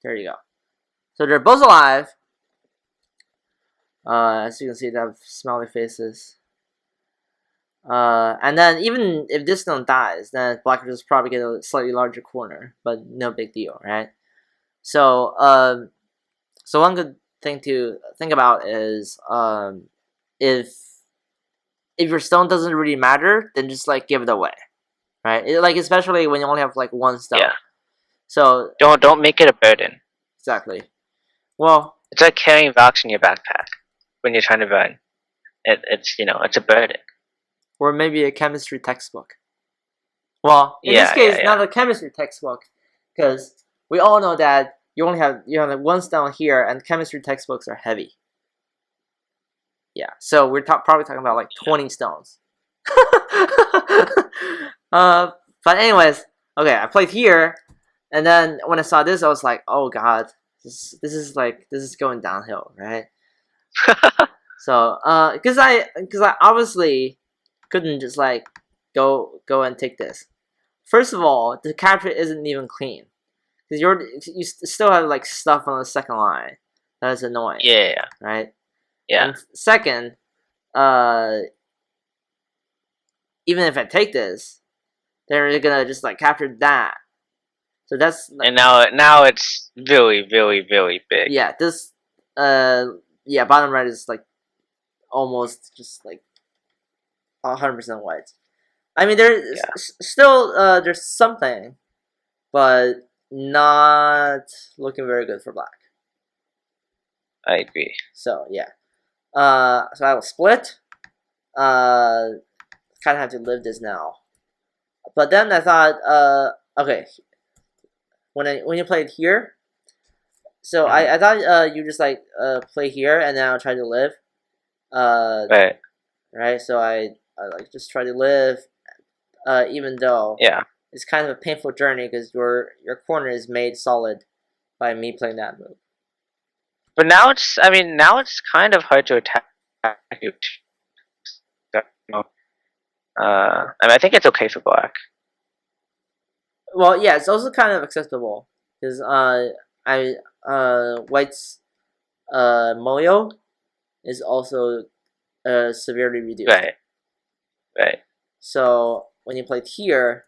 There you go. So they're both alive. As you can see, they have smiley faces. And then even if this stone dies, then black will just probably get a slightly larger corner, but no big deal, right? So, so one good thing to think about is, if your stone doesn't really matter, then just like give it away, right? Like especially when you only have like one stone. Yeah. So Don't make it a burden. exactly. Well, it's like carrying rocks in your backpack when you're trying to run. It's it's a burden. Or maybe a chemistry textbook. Well, in this case, not a chemistry textbook, because we all know that you only have one stone here, and chemistry textbooks are heavy. Yeah, so we're probably talking about like 20 stones. But anyways, okay, I played here, and then when I saw this, I was like, oh god, this is going downhill, right? So, because I obviously couldn't just like go and take this. First of all, the capture isn't even clean, because you still have like stuff on the second line that is annoying. Yeah. Right. Yeah. And second, even if I take this, they're gonna just like capture that. So that's like, and now it's really big. Yeah, this yeah, bottom right is like almost just like 100% white. I mean, there's still there's something, but not looking very good for black. I agree. So yeah, so I will split. Kind of have to live this now. But then I thought, okay, when you played here, so I thought you just like play here and then I'll try to live. Right. Right. So I like just try to live, even though it's kind of a painful journey because your corner is made solid by me playing that move. But now it's kind of hard to attack you. I think it's okay for black. Well, yeah, it's also kind of acceptable because white's moyo is also severely reduced. Right. Right. So when you played here,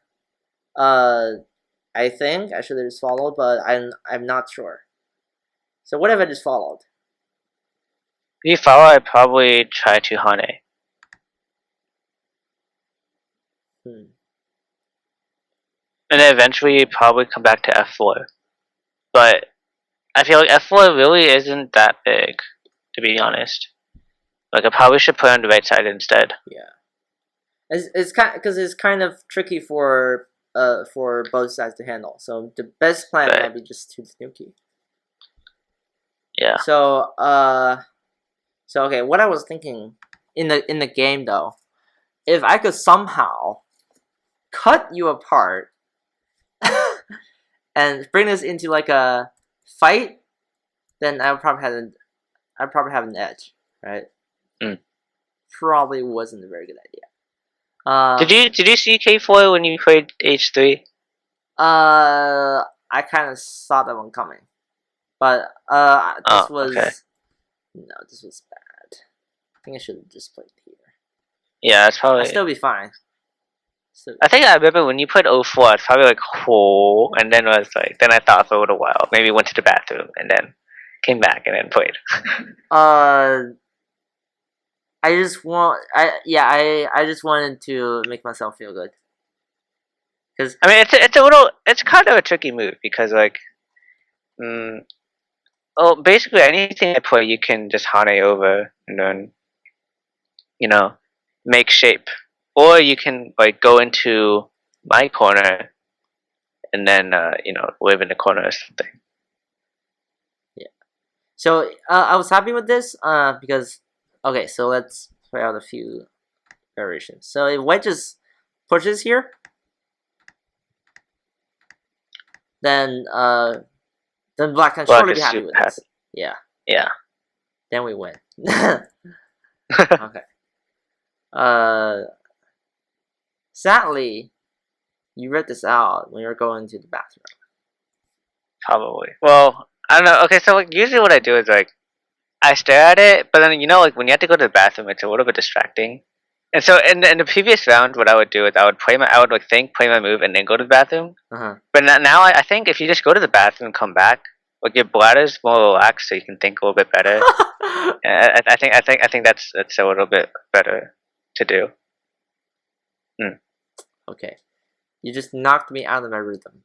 I think I should have just followed, but I'm not sure. So what if I just followed? If you follow, I'd probably try to Hane. And then eventually you'd probably come back to F4. But I feel like F4 really isn't that big, to be honest. Like I probably should put it on the right side instead. Yeah. It's because it's kind of tricky for both sides to handle. So the best plan might be just to Snooki. Yeah. So okay, what I was thinking in the game though, if I could somehow cut you apart and bring this into like a fight, then I'd probably have an edge, right? Probably wasn't a very good idea. Did you see K4 when you played H3? I kind of saw that one coming, but this was bad. I think I should have just played here. Yeah, it's probably. I'd still be fine. I think I remember when you played 04, it's probably like whoa, and then I was like, then I thought for a little while, maybe went to the bathroom and then came back and then played. I just wanted to make myself feel good. Cause I mean, it's kind of a tricky move because like, well, basically anything I play, you can just Hane over and then, make shape, or you can like go into my corner and then live in the corner or something. Yeah. So I was happy with this because. Okay, so let's try out a few variations. So if white just pushes here, then black can surely be happy with this. Yeah. Yeah. Then we win. Okay. Sadly, you read this out when you're going to the bathroom. Probably. Well, I don't know. Okay, so like usually what I do is like I stare at it, but then like when you have to go to the bathroom, it's a little bit distracting. And so in the previous round, what I would do is I would like think, play my move, and then go to the bathroom. Uh-huh. But now I think if you just go to the bathroom and come back, like your bladder's more relaxed, so you can think a little bit better. I think that's a little bit better to do. Okay. You just knocked me out of my rhythm.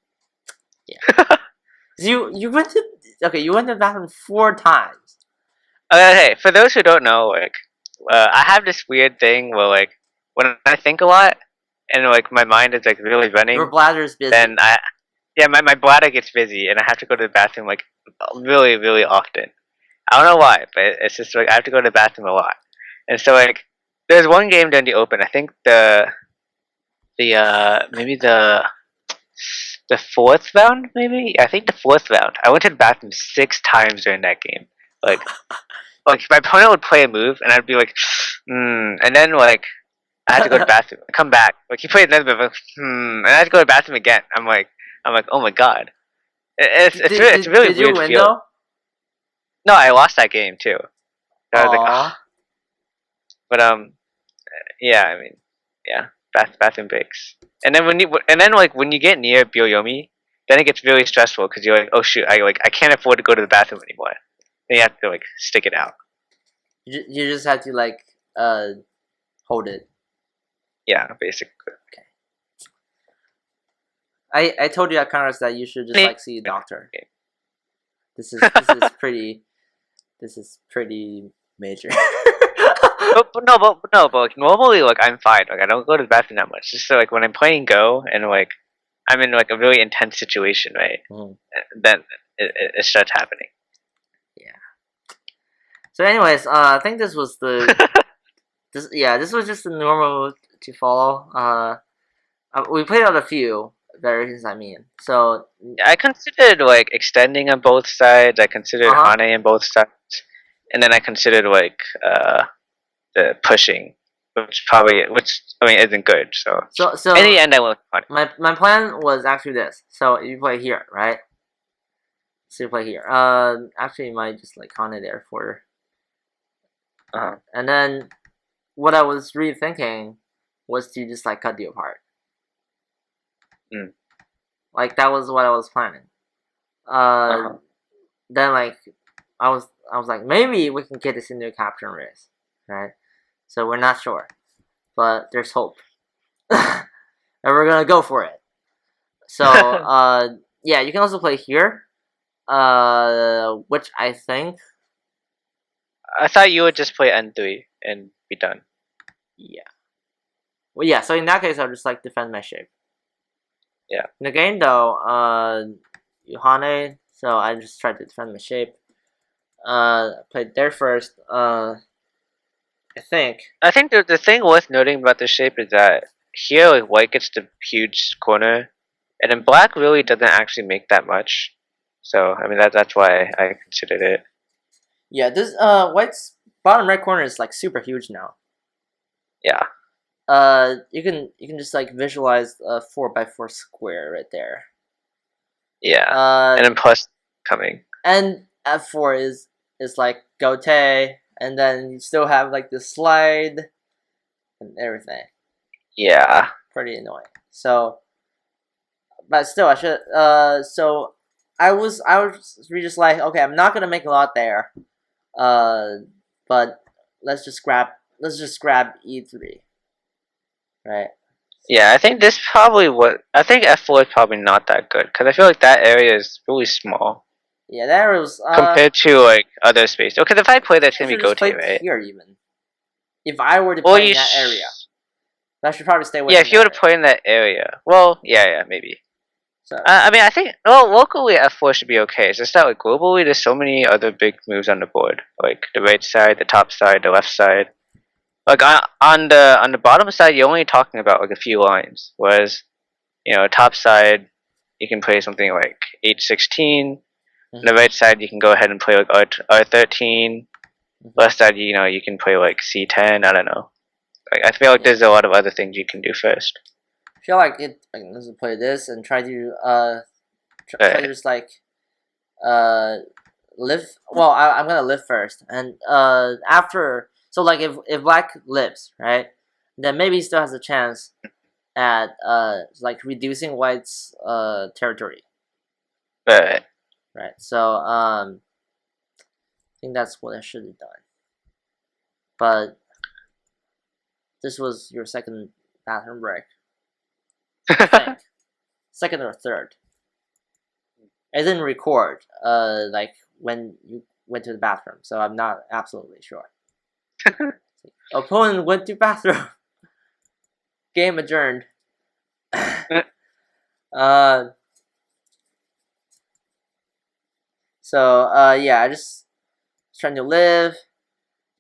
Yeah. You went to you went to the bathroom 4 times. Okay, for those who don't know, like, I have this weird thing where like when I think a lot and like my mind is like really Your running, bladder's busy. then my bladder gets busy and I have to go to the bathroom like really really often. I don't know why, but it's just like I have to go to the bathroom a lot. And so like there's one game during the open. I think maybe the fourth round, maybe? I think the fourth round. I went to the bathroom 6 times during that game. Like, like my opponent would play a move, and I'd be like, and then like I had to go to the bathroom. I come back, like he played another move, like, and I had to go to the bathroom again. I'm like, oh my god, it's really did weird you win feel. though? No, I lost that game too. I was like, Aww. but yeah, I mean, yeah, bathroom breaks. And then when you get near Byoyomi, then it gets really stressful because you're like, oh shoot, I can't afford to go to the bathroom anymore. Then you have to like stick it out. You just have to like hold it. Yeah, basically. I told you at Congress that you should just like see a doctor. Okay. This is pretty major. but like normally like I'm fine. Like I don't go to the bathroom that much. Just so like when I'm playing Go and like I'm in like a really intense situation, right? Then it starts happening. Yeah. So, anyways, I think this was the this was just the normal to follow. We played out a few variations. I mean, so I considered like extending on both sides. I considered Hane on both sides, and then I considered like the pushing, which I mean isn't good. So in the end, I went with Hane. My plan was actually this. So you play here, right? So you play here. Actually, you might just like Hane there for. And then, what I was really thinking was to just like cut you apart. Like that was what I was planning. Then like I was like maybe we can get this into a capture and race, right? So we're not sure, but there's hope, and we're gonna go for it. So yeah, you can also play here, which I think. I thought you would just play N3 and be done. Yeah. Well, yeah. So in that case, I'll just like defend my shape. Yeah. In the game though, Yohane, so I just tried to defend my shape. Played there first. I think the thing worth noting about the shape is that here like white gets the huge corner, and then black really doesn't actually make that much. So I mean that's why I considered it. Yeah, this white's bottom right corner is like super huge now. Yeah. You can just like visualize a 4x4 square right there. Yeah. And then plus coming. And F4 is like Gote, and then you still have like the slide and everything. Yeah. Pretty annoying. So, but still, I should. So I was really just like, okay, I'm not gonna make a lot there. But let's just grab E3. Right. Yeah, I think I think F4 is probably not that good because I feel like that area is really small. Yeah, that area was compared to like other space. Okay, if I play that's gonna be Gote, right? Here even. If I were to play in that area, I should probably stay away. Yeah, if you were to play in that area, well, yeah, maybe. So I mean, I think locally F4 should be okay. It's just that like globally, there's so many other big moves on the board, like the right side, the top side, the left side. Like on the bottom side, you're only talking about like a few lines, whereas top side you can play something like H16. On the right side, you can go ahead and play like R13. Left side, you can play like C10. I don't know. Like I feel like there's a lot of other things you can do first. I feel like let's play this and try to just like live. Well, I'm gonna live first, and after. So like if black lives, right, then maybe he still has a chance at like reducing white's territory. Right. Right. So I think that's what I should have done. But this was your second bathroom break. I think. Second or third. I didn't record like when you went to the bathroom, so I'm not absolutely sure. Opponent went to bathroom. Game adjourned. So yeah, I just trying to live,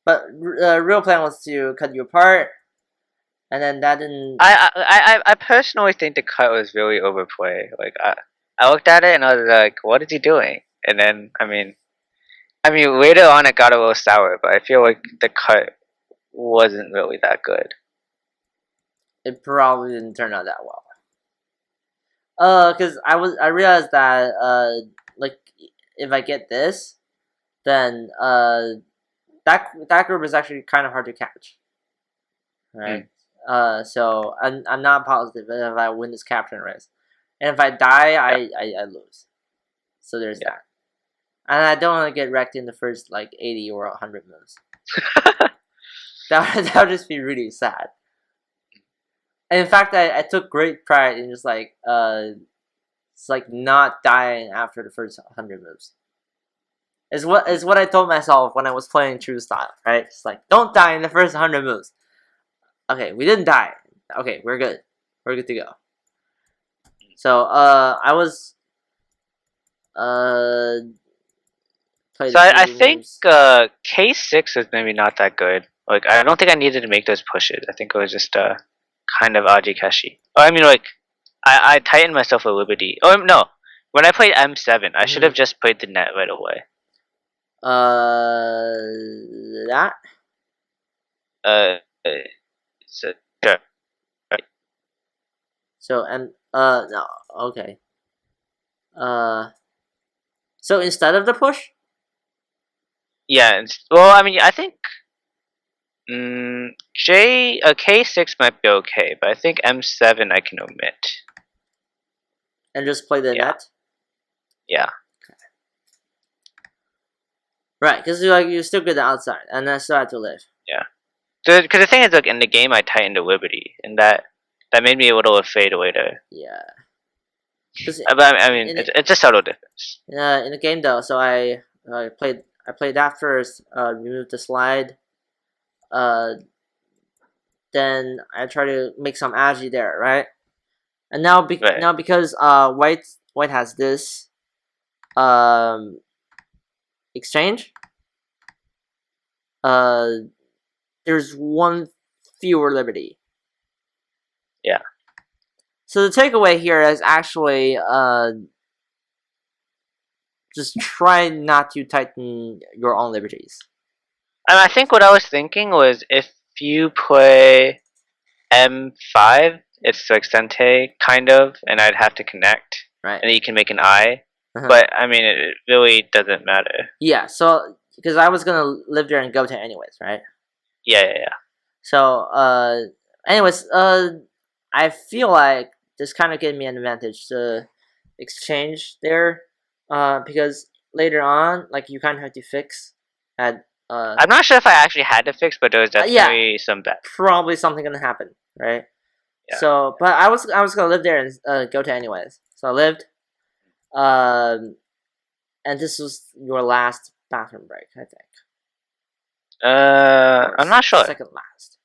but real plan was to cut you apart, and then that didn't. I personally think the cut was really overplay. Like I looked at it and I was like, what is he doing? And then I mean later on it got a little sour, but I feel like the cut wasn't really that good. It probably didn't turn out that well. Cause I realized that like if I get this, then that group is actually kind of hard to catch, right? So I'm not positive if I win this captain race, and if I die, I lose. So there's that, and I don't want to get wrecked in the first like 80 or 100 moves. that would just be really sad. And in fact, I took great pride in just like it's like not dying after the first 100 moves. Is what I told myself when I was playing True Style, right? It's like don't die in the first 100 moves. Okay, we didn't die. Okay, we're good. We're good to go. So I was So I think K6 is maybe not that good. Like I don't think I needed to make those pushes. I think it was just kind of Ajikeshi. Oh, I mean like I tightened myself a little bit. Oh no, when I played M7, I should have just played the net right away. That. So sure. So no, okay. So instead of the push. Yeah. Well, I mean, I think K6 might be okay, but I think M7 I can omit. And just play the net. Yeah. Right, because you still get the outside, and then still have to live. Yeah. Because the thing is, like in the game, I tightened to Liberty, and that made me a little afraid later. Yeah. But I mean, it's a subtle difference. In the game though, so I played that first. Removed the slide. Then I try to make some agi there, right? And now now because white has this exchange. There's one fewer liberty. Yeah. So the takeaway here is actually just try not to tighten your own liberties. And I think what I was thinking was if you play M5, it's like Sente kind of, and I'd have to connect, right? And then you can make an I. But I mean, it really doesn't matter. Yeah. So because I was gonna live there and go to anyways, right? Yeah. So anyways, I feel like this kind of gave me an advantage to exchange there, because later on, like you kind of have to fix at. I'm not sure if I actually had to fix, but there was definitely some bad. Probably something gonna happen, right? Yeah. So, but I was gonna live there and go to anyways. So I lived, and this was your last bathroom break, I think. I'm not sure. Second last.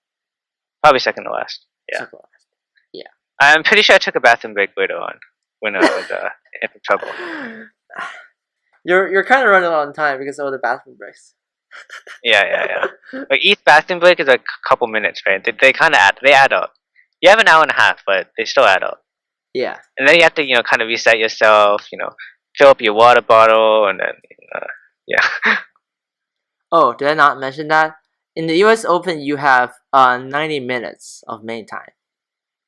Probably second to last. Yeah. Second last. Yeah. I'm pretty sure I took a bathroom break later on when I was in trouble. You're kind of running on time because of the bathroom breaks. Yeah. Like each bathroom break is like a couple minutes, right? They kind of add up. You have an hour and a half, but they still add up. Yeah. And then you have to kind of reset yourself. Fill up your water bottle, and then yeah. Oh, did I not mention that? In the US Open, you have 90 minutes of main time.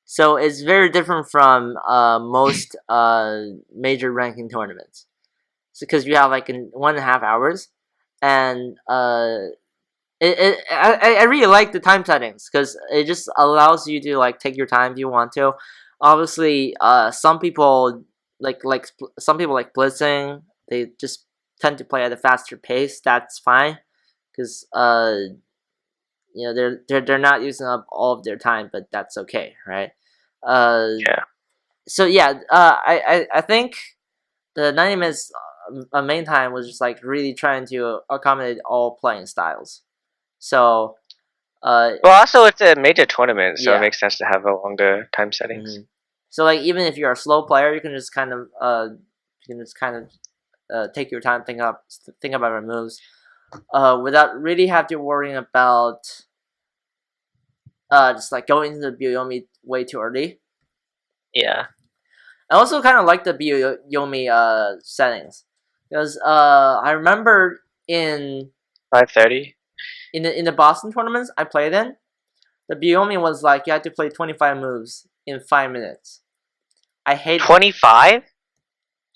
So it's very different from most major ranking tournaments. because you have like in 1.5 hours, and I really like the time settings because it just allows you to like take your time if you want to. Obviously, some people some people like blitzing. They just tend to play at a faster pace. That's fine because they're not using up all of their time, but that's okay, right? Yeah. So yeah, I think the 90 minutes main time was just like really trying to accommodate all playing styles. So Well, also it's a major tournament, so it yeah. makes sense to have a longer time settings. So like even if you're a slow player, you can just kind of take your time, think about your moves, without really have to worrying about just like going into the Byoyomi way too early. Yeah. I also kind of like the Byoyomi settings because I remember in 5:30. in the Boston tournaments I played in, the Byoyomi was like you had to play 25 moves in 5 minutes. I hate 25.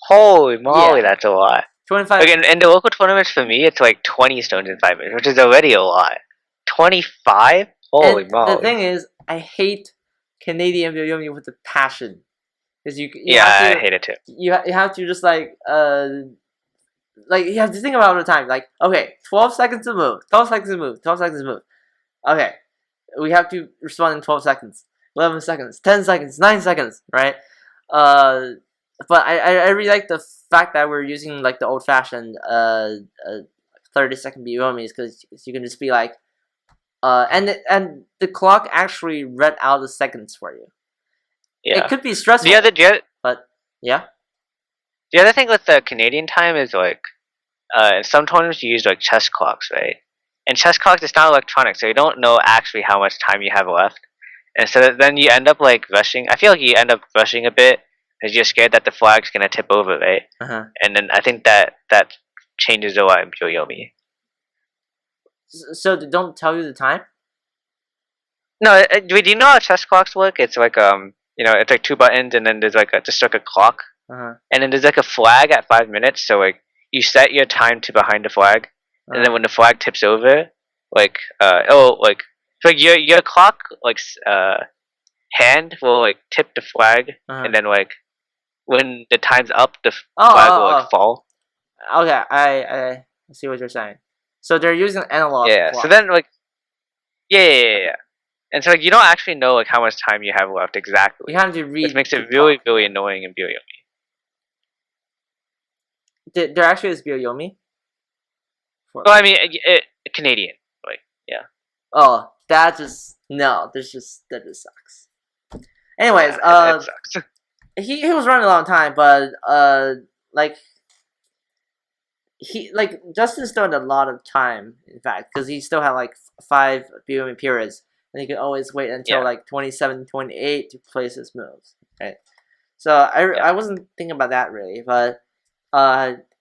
Holy moly, that's a lot. 25. Like in the local tournaments for me, it's like 20 stones in 5 minutes, which is already a lot. 25? Holy And the moly. thing is, I hate Canadian Byoyomi with a passion. Because you Yeah, have to I hate it too. you have to just like you have to think about the time. Like, okay, 12 seconds to move, 12 seconds to move, 12 seconds to move. Okay, we have to respond in 12 seconds, 11 seconds, 10 seconds, 9 seconds, right? But I really like the fact that we're using like the old fashioned 30-second Byoyomis because you can just be like, and the clock actually read out the seconds for you. Yeah. It could be stressful. But yeah. The other thing with the Canadian time is like, in some tournaments you use like chess clocks, right? And chess clocks is not electronic, so you don't know actually how much time you have left. And so then you end up like rushing. I feel like you end up rushing a bit because you're scared that the flag's gonna tip over, right? And then I think that changes a lot in Byoyomi. So they don't tell you the time? No, do you know how chess clocks work? It's like it's like two buttons, and then there's like just like a clock, and then there's like a flag at 5 minutes. So like you set your time to behind the flag, and then when the flag tips over, like so like your clock like hand will like tip the flag, and then like when the time's up, the flag will like fall. Okay, I see what you're saying. So they're using analog. Yeah. clock. So then like yeah. And so like you don't actually know like how much time you have left exactly. You have to read. Which makes it really really annoying in Byoyomi. There actually is Byoyomi? Well, I mean, Canadian, like, yeah. Oh, that just no. That just sucks. Anyways, it sucks. he was running a long time, but like Justin still had a lot of time, in fact, because he still had like 5 Byoyomi periods, and he could always wait until like 27, 28 to place his moves, right? So I wasn't thinking about that really, but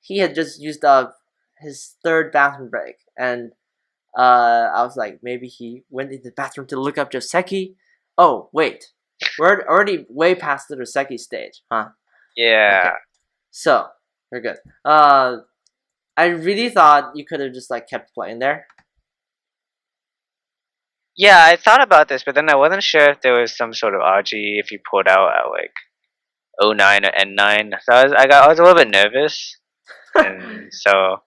he had just used up his 3rd bathroom break, and I was like, maybe he went into the bathroom to look up Joseki. Oh wait, we're already way past the Joseki stage, huh? Yeah. Okay. So we're good. I really thought you could have just like kept playing there. Yeah, I thought about this, but then I wasn't sure if there was some sort of RG if you pulled out at like 09 or N9. So I was a little bit nervous, and so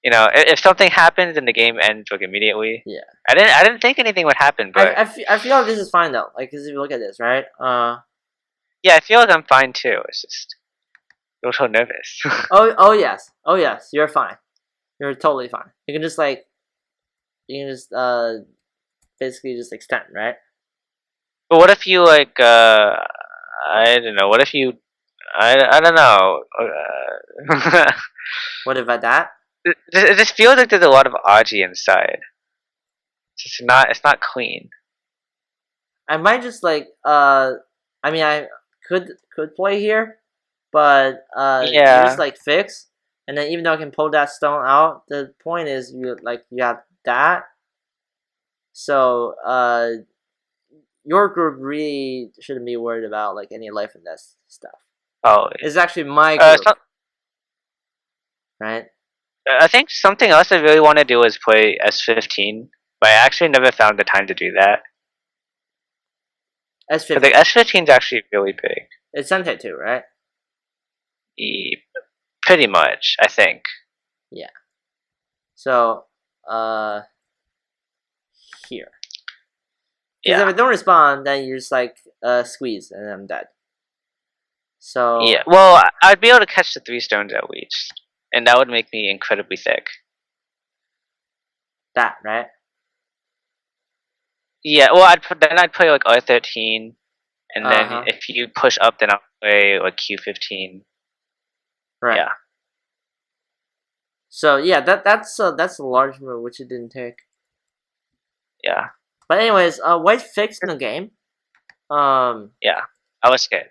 if something happens and the game ends like immediately. Yeah. I didn't think anything would happen, but I feel like this is fine though. Like, cause if you look at this, right? yeah, I feel like I'm fine too. It's just a little nervous. oh yes, you're fine. You're totally fine. You can just basically just extend, right? But what if you like I don't know. What if you I don't know. What about that? It just feels like there's a lot of RG inside. It's not clean. I might just like I mean I could play here, but you just like fix, and then even though I can pull that stone out, the point is you have that. So your group really shouldn't be worried about like any life and death stuff. Oh, it's actually my group. right? I think something else I really want to do is play S15, but I actually never found the time to do that. But the S15. S15 is actually really big. It's Sentai too, right? E- Pretty much, I think. Yeah. So, here. Because if Yeah. I don't respond, then you just like squeeze and I'm dead. So Yeah. Well, I'd be able to catch the 3 stones at least, and that would make me incredibly thick. that, right? Yeah. Well, I'd play like R13, and then Uh-huh. if you push up, then I'll play like Q15. Right. Yeah. So yeah, that's a large move which it didn't take. Yeah. But anyways, White fixed in the game. Yeah. I was scared.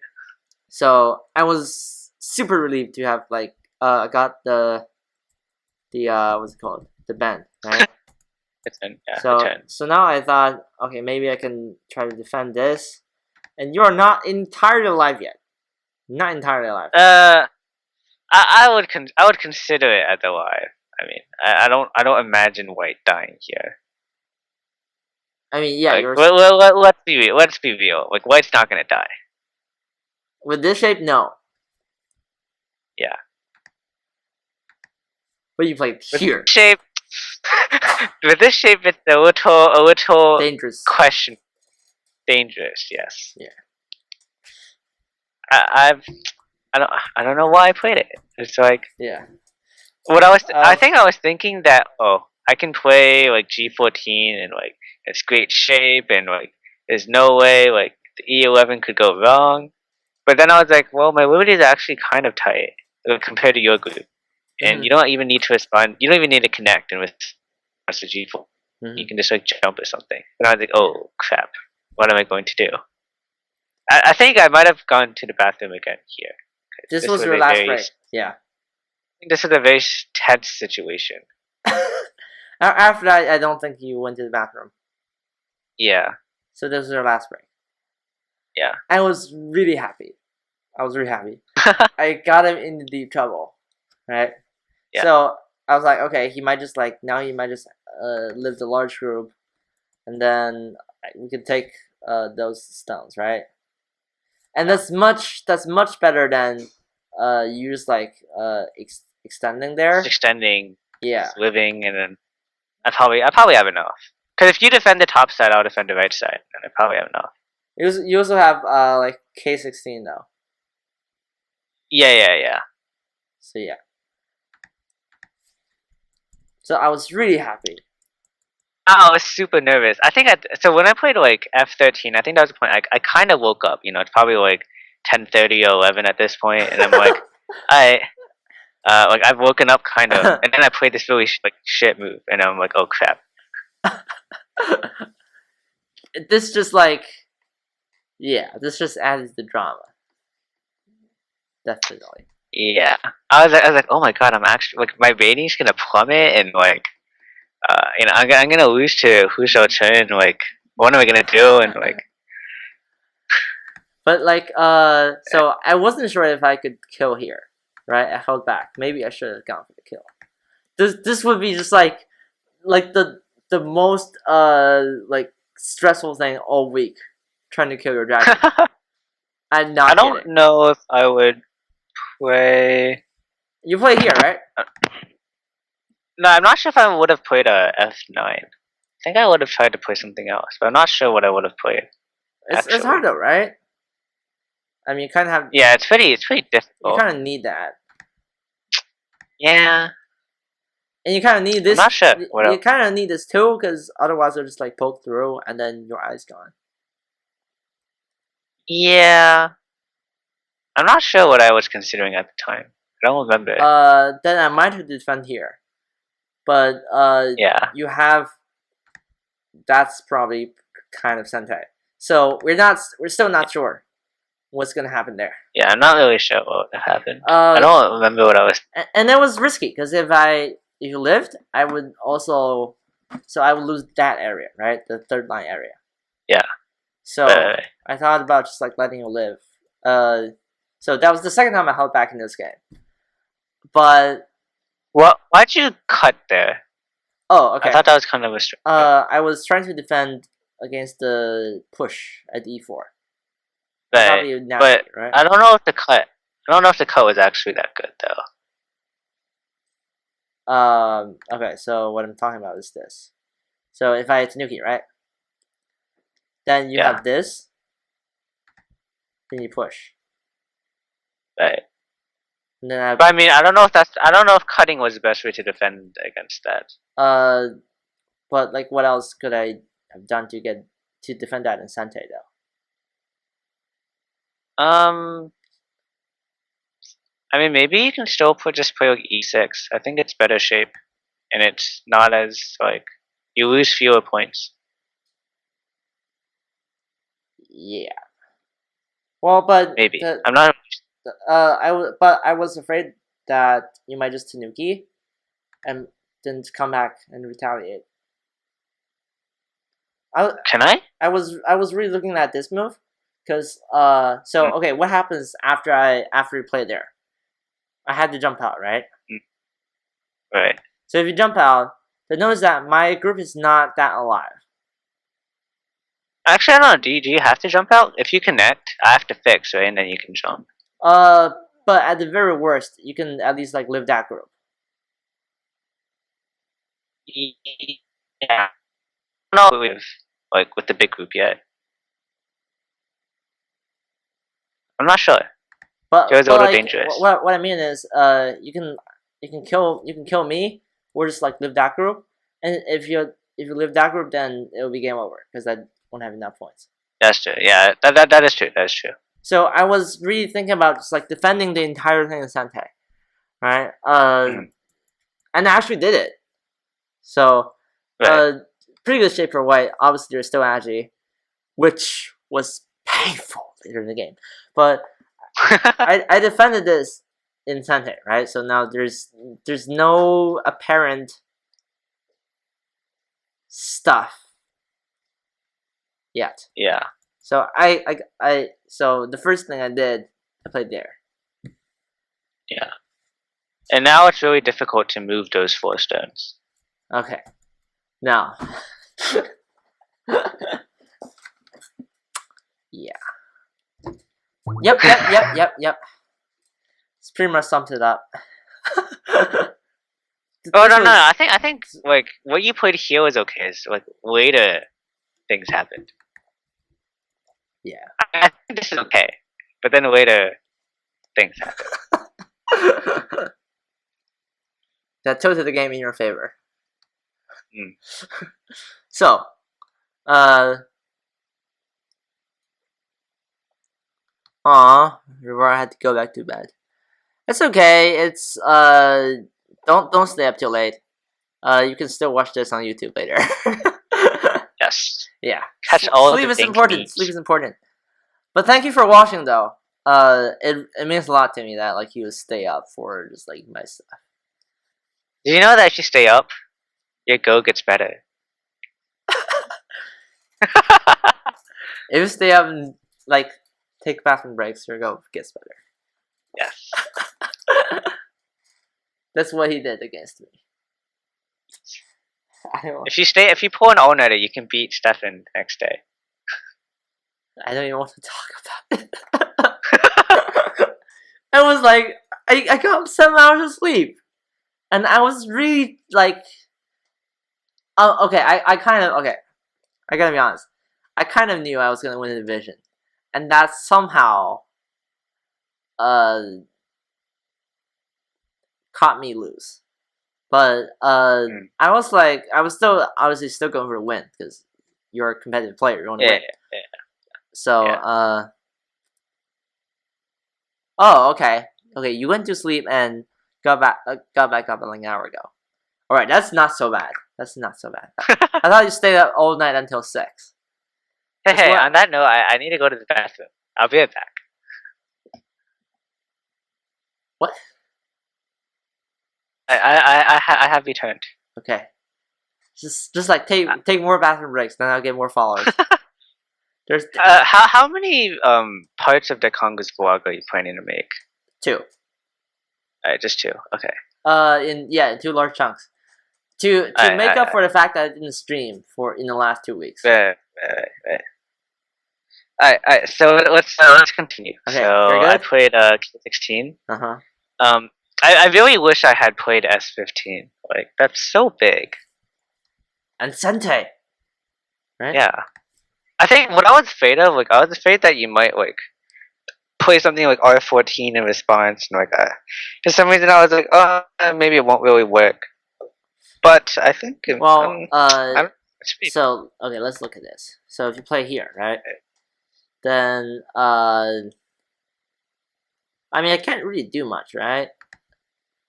So I was super relieved to have like I got the what's it called, the band, right? It's in. Yeah. So The turn. so now I thought, okay, maybe I can try to defend this, and you are not entirely alive yet. Not entirely alive. I would consider it as alive. I mean, I don't imagine White dying here. I mean, yeah, Like, you're let's be real. Like, White's not gonna die. with this shape, no. Yeah. But you played With here, this shape, with this shape, it's a little dangerous. question. Dangerous, yes. Yeah. I've I don't know why I played it. It's like Yeah. what I think I was thinking that I can play like G14 and like it's great shape and like there's no way like the E11 could go wrong. But then I was like, well, my liberty is actually kind of tight compared to your group, and you don't even need to respond. You don't even need to connect and with the G4. You can just like jump or something. And I was like, oh crap, what am I going to do? I think I might have gone to the bathroom again here. This was your last break. Yeah. I think this is a very tense situation. After that, I don't think you went to the bathroom. Yeah. So this was your last break. Yeah. I was really happy. I got him into deep trouble, right? Yeah. So I was like, okay, he might just live the large group, and then we could take those stones, right? And that's much better than you just like extending there. Just extending. Yeah. Just living, and then I probably have enough. Because if you defend the top side, I'll defend the right side, and I probably have enough. You also have like K16 though. Yeah. So yeah. So I was really happy. I was super nervous. I think so when I played like F13, I think that was the point. I kind of woke up. You know, it's probably like 10:30 or 11 at this point, and I'm like, like I've woken up kind of, and then I played this really like shit move, and I'm like, oh crap. This just like, yeah, this just adds the drama. Definitely. Yeah, I was like, oh my god, I'm actually like my rating's gonna plummet, and like, you know, I'm gonna lose to Husho Chen. Like, what am I gonna do? And like, but like, so I wasn't sure if I could kill here, right? I held back. Maybe I should have gone for the kill. This would be just like the most like stressful thing all week, trying to kill your dragon. I'm not. I don't know if I would play. You play here, right? No, I'm not sure if I would have played a F9. I think I would have tried to play something else, but I'm not sure what I would have played. It's hard though, right? I mean, you kind of have. Yeah, it's pretty difficult. You kind of need that. Yeah. And you kind of need this. I'm not sure. You kind of need this too, because otherwise they'll just like poke through, and then your eye's gone. Yeah. I'm not sure what I was considering at the time. I don't remember. Then I might have to defend here, but yeah. You have. That's probably kind of Sentai. So we're still not sure what's gonna happen there. Yeah, I'm not really sure what happened. I don't remember what I was. And that was risky because if you lived, I would also. So I would lose that area, right? The third line area. Yeah. So I thought about just like letting you live. So that was the second time I held back in this game. But Why'd you cut there? Oh, okay. I thought that was kind of a straight. I was trying to defend against the push at e4. Right. Probably But navigate, right? I don't know if the cut. I don't know if the cut was actually that good though. Okay, so what I'm talking about is this. So if I tanuki, right? Then you Yeah. have this. Then you push. Right. And then But I mean, I don't know if cutting was the best way to defend against that. but like, what else could I have done to defend that in Sante though? I mean, maybe you can still just play like e6. I think it's better shape, and it's not as like you lose fewer points. Yeah. Well, but Maybe I'm not. but I was afraid that you might just tanuki, and then come back and retaliate. Can I? I was really looking at this move, because so okay, what happens after we play there? I had to jump out, right? Right. So if you jump out, then notice that my group is not that alive. Actually, I don't know. Do you have to jump out? If you connect, I have to fix, right? And then you can jump. But at the very worst, you can at least like live that group. Yeah. I don't know with the big group yet. I'm not sure. But It was a little like, dangerous. what I mean is, you can kill me, or just like live that group. And if you live that group, then it will be game over because I won't have enough points. That's true. Yeah, that is true. That's true. So I was really thinking about just like defending the entire thing in Sante, right? And I actually did it. So, Right. pretty good shape for white. Obviously, there's still Agi, which was painful later in the game. But I defended this in Sante, right? So now there's no apparent stuff yet. Yeah. So so the first thing I did, I played there. Yeah. And now it's really difficult to move those 4 stones. Okay. Now. Yeah. Yep. It's pretty much summed it up. Oh no! I think like what you played here was okay. It's like later things happened. Yeah. I think this is okay, but then later things happen. That tilted the game in your favor. So, Rivera had to go back to bed. It's okay. It's don't stay up too late. You can still watch this on YouTube later. Yes. Yeah. Catch all Sleep the is important. Sleep is important. But thank you for watching, though. It means a lot to me that like you would stay up for just like my stuff. Did you know that if you stay up, your go gets better? If you stay up and like take bathroom breaks, your go gets better. Yes. That's what he did against me. If you pull an all-nighter, you can beat Stefan the next day. I don't even want to talk about it. I was like, I got 7 hours of sleep, and I was really like, okay, I kind of okay. I gotta be honest. I kind of knew I was gonna win the division, and that somehow, caught me loose. But I was still obviously still going for a win because you're a competitive player. You want to win. Yeah. So oh, okay. You went to sleep and got back up like an hour ago. All right, that's not so bad. I thought you stayed up all night until 6. Hey, on that note, I need to go to the bathroom. I'll be right back. What? I have returned. Okay. Just like take more bathroom breaks, then I'll get more followers. There's how many parts of the Congress vlog are you planning to make? 2. Alright, just 2. Okay. In 2 large chunks. To make up for the fact that I didn't stream in the last 2 weeks. Right. Alright. So let's continue. Okay, so you're good? I played K16. Uh-huh. I really wish I had played S15. Like, that's so big. And Sente. Right? Yeah. I think what I was afraid of, like, I was afraid that you might, like, play something like R14 in response, and like, for some reason I was like, oh, maybe it won't really work. But I think, so, okay, let's look at this. So if you play here, right? Then, I mean, I can't really do much, right?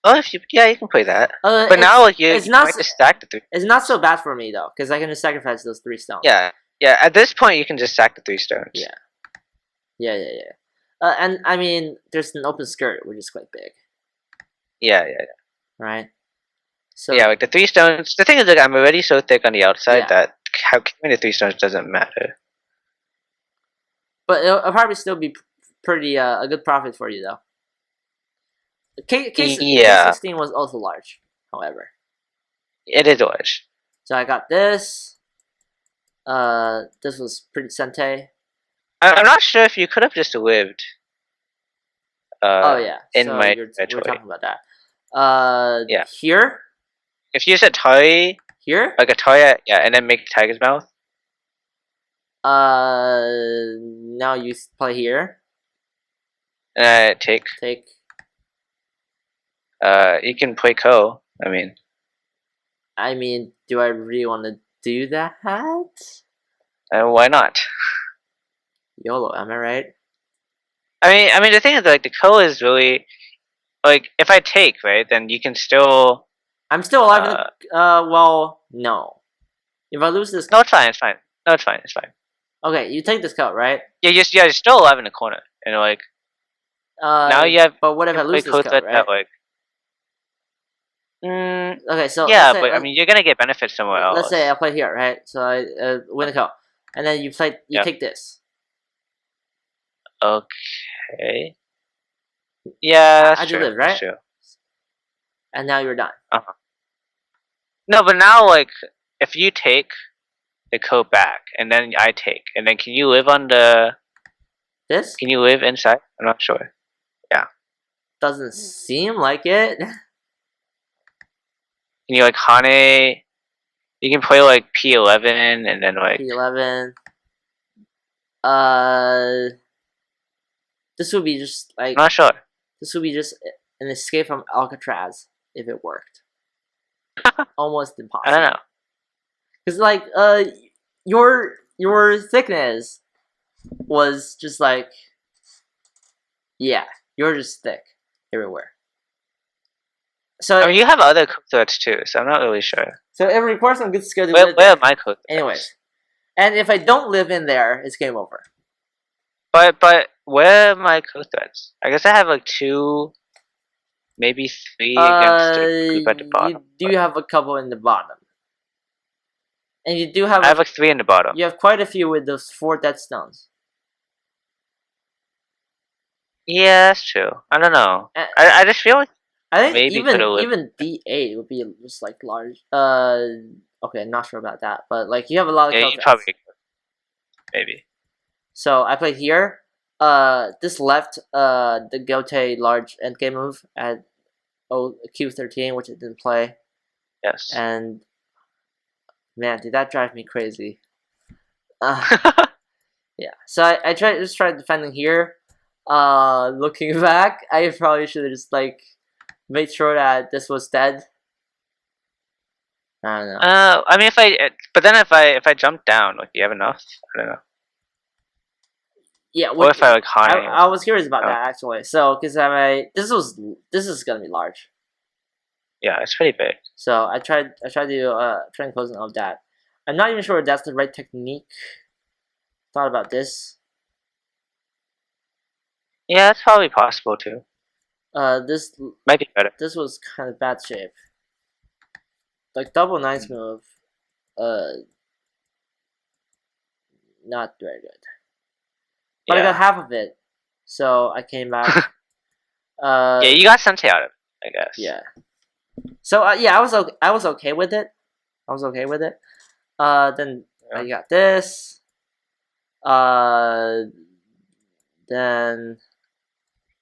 Oh, you can play that. But now, like, you might just stack the 3. It's not so bad for me, though, because I can just sacrifice those 3 stones. Yeah, at this point, you can just stack the 3 stones. Yeah. And, I mean, there's an open skirt, which is quite big. Yeah. Right? So, yeah, like, the 3 stones, the thing is, like, I'm already so thick on the outside that having the 3 stones doesn't matter. But it'll probably still be pretty, a good profit for you, though. K16 was also large, however. It is large. So I got this. This was pretty Sente. I'm not sure if you could have just lived. Oh yeah. In so my we're talking about that. Yeah. Here. If you said Atari. Here. Like Atari, and then make Tiger's Mouth. Now you play here. Take. Take. You can play Ko. I mean, do I really want to do that? Why not? YOLO, am I right? I mean, the thing is, like, the Ko is really, like, if I take, right, then you can still. I'm still alive. Well, no. If I lose this. No, it's fine. No, it's fine. Okay, you take this coat, right? Yeah, you're still alive in the corner, and like. Now you have. But what if I lose this coat, right? That, like. Okay, so yeah, but I mean, you're gonna get benefits somewhere else. Let's say I play here, right? So I win the coat, and then you take this. Okay. Yeah, that's true. Live, right? That's true. And now you're done. No, but now, like, if you take the coat back, and then I take, and then can you live on the? This? Can you live inside? I'm not sure. Yeah. Doesn't seem like it. Can you, like, Hane? You can play, like, P11 and then, like. P11. This would be just like. I'm not sure. This would be just an escape from Alcatraz if it worked. Almost impossible. I don't know. Cause like your thickness was just like, yeah, you're just thick everywhere. So I mean, you have other cook threats too, so I'm not really sure. So it requires some good skill to live where are my cook threats? Anyways, and if I don't live in there, it's game over. But where are my cook threats? I guess I have like 2, maybe 3 against the group at the bottom. You do have a couple in the bottom. And you do have. I have like 3 in the bottom. You have quite a few with those 4 dead stones. Yeah, that's true. I don't know. I just feel like. I think maybe even D8 would be just like large. Okay, I'm not sure about that, but like you have a lot of. Yeah, you probably. Maybe. So I played here. This left the Gote large endgame move at Q13, which I didn't play. Yes. And man, did that drive me crazy. Yeah. So I tried defending here. Looking back, I probably should have just like made sure that this was dead. I don't know. I mean, if I jump down, like, do you have enough? I don't know. Yeah. What if I like high? I was curious about that actually. So, because this is gonna be large. Yeah, it's pretty big. So I tried to try and close of that. I'm not even sure if that's the right technique. Thought about this. Yeah, that's probably possible too. This might be better. This was kind of bad shape. Like double 9's move, not very good. But I got half of it, so I came back. Yeah, you got Sensei out of it. I guess. Yeah. So yeah, I was okay with it. I was okay with it. Then you got this. Then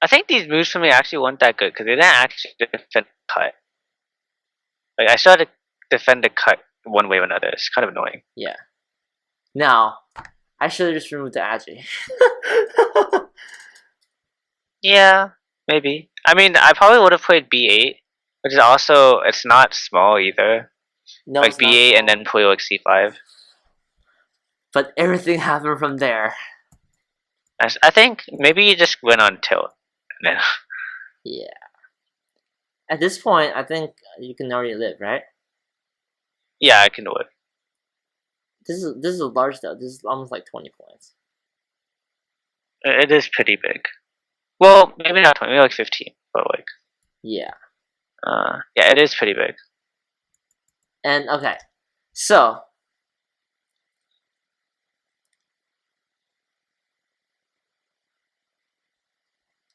I think these moves for me actually weren't that good because they didn't actually defend the cut. Like I still had to defend the cut one way or another. It's kind of annoying. yeah. Now, I should have just removed the agi. Yeah, maybe. I mean, I probably would have played B8, which is also it's not small either. No, Like it's not B8 small. and then play like C5. But everything happened from there. I think maybe you just went on tilt. And then Yeah. At this point, I think you can already live, right? yeah, I can do it. This is large though. This is almost like 20 points. It is pretty big. Well, maybe not 20, maybe like 15, but like Yeah. yeah, it is pretty big. And okay, so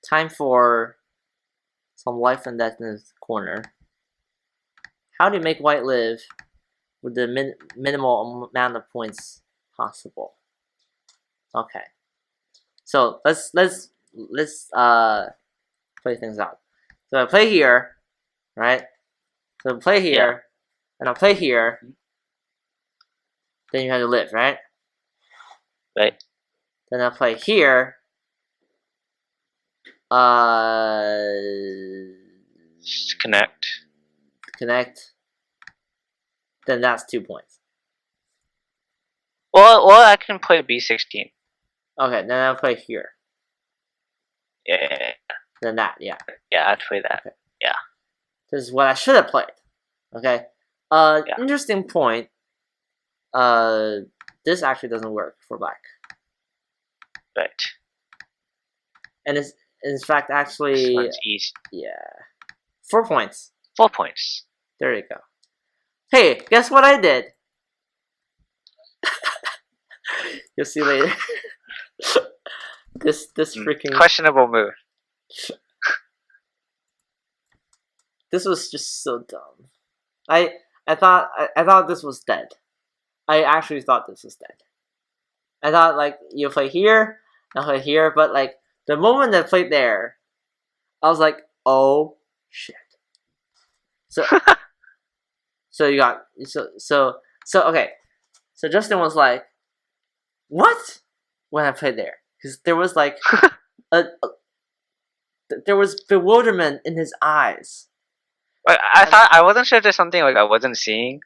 time for some life and death in this corner. How do you make white live with the minimal amount of points possible? Okay, so let's play things out. So I play here, right? So I play here, and I play here. Then you have to live, right? Right. Then I play here. Just connect. Connect. Then that's 2 points. Well, I can play B16. Okay, then I'll play here. Yeah. Then that, yeah. Yeah, I'd play that. Okay. Yeah. This is what I should have played. Okay. Interesting point. This actually doesn't work for black. Right. And it's in fact actually easy. Yeah. 4 points. 4 points. There you go. Hey, guess what I did? You'll see later. this freaking questionable move. This was just so dumb. I thought this was dead. I actually thought this was dead. I thought like you play here, I play here, but like the moment I played there, I was like, oh shit. So so you got so okay. So Justin was like, what? When I played there, because there was like there was bewilderment in his eyes. I wasn't sure if there's something like I wasn't seeing.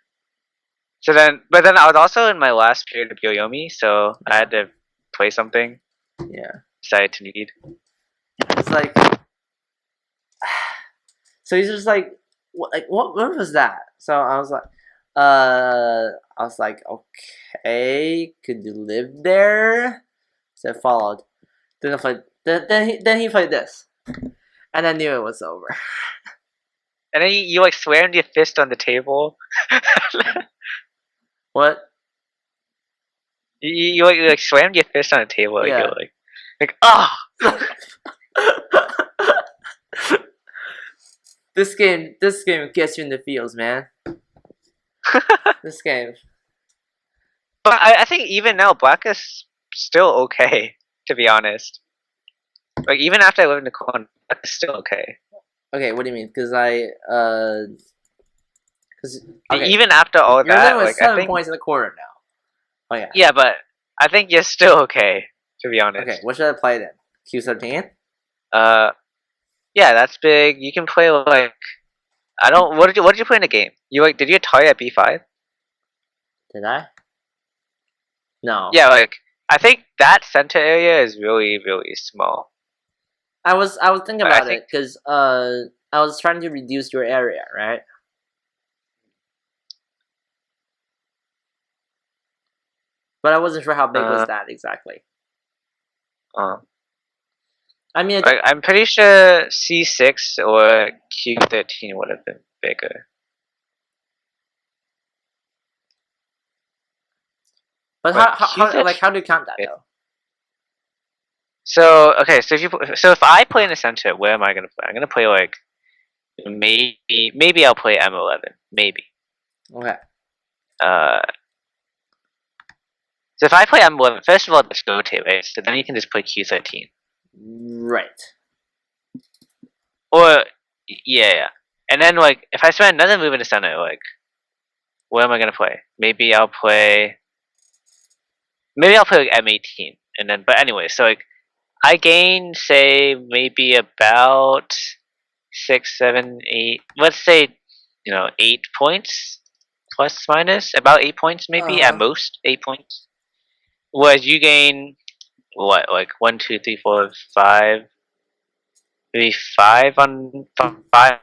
So then, but then I was also in my last period of Yoyomi, so I had to play something. Yeah. Decided to need. It's like, so he's just like, what was that? So I was like, okay, could you live there? So I followed. Then I played. Then he played this, and I knew it was over. And then you like slammed your fist on the table. What? You like slammed your fist on the table. Like, Yeah. you're like ah. This game gets you in the feels, man. This game. But I think even now, black is still okay. To be honest, like even after I live in the corner, black is still okay. Okay, what do you mean? Because Even after all you're that, living with like 7 I think points in the corner now. Oh yeah. yeah, but I think you're still okay. To be honest. Okay, what should I play then? Q13? Yeah, that's big. You can play like I don't. What did you play in the game? You like did you toy at B5? Did I? No. Yeah, like I think that center area is really small. I was thinking I about think- it because I was trying to reduce your area, right? But I wasn't sure how big was that exactly. I mean, I'm pretty sure C6 or Q13 would have been bigger. but but how do you count that though? So okay, so if I play in the center, where am I gonna play? I'm gonna play like maybe I'll play M11. Maybe. Okay. So if I play M11, first of all, there's Gote, right? So then you can just play Q13. Right. Or yeah. And then like if I spend another move in the center, like what am I gonna play? Maybe I'll play like M18, and then but anyway, so like I gain say maybe about 6, 7, 8. Let's say 8 points plus minus about 8 points maybe at most 8 points. Whereas you gain what like 1, 2, 3, 4, 5, maybe 5 on 5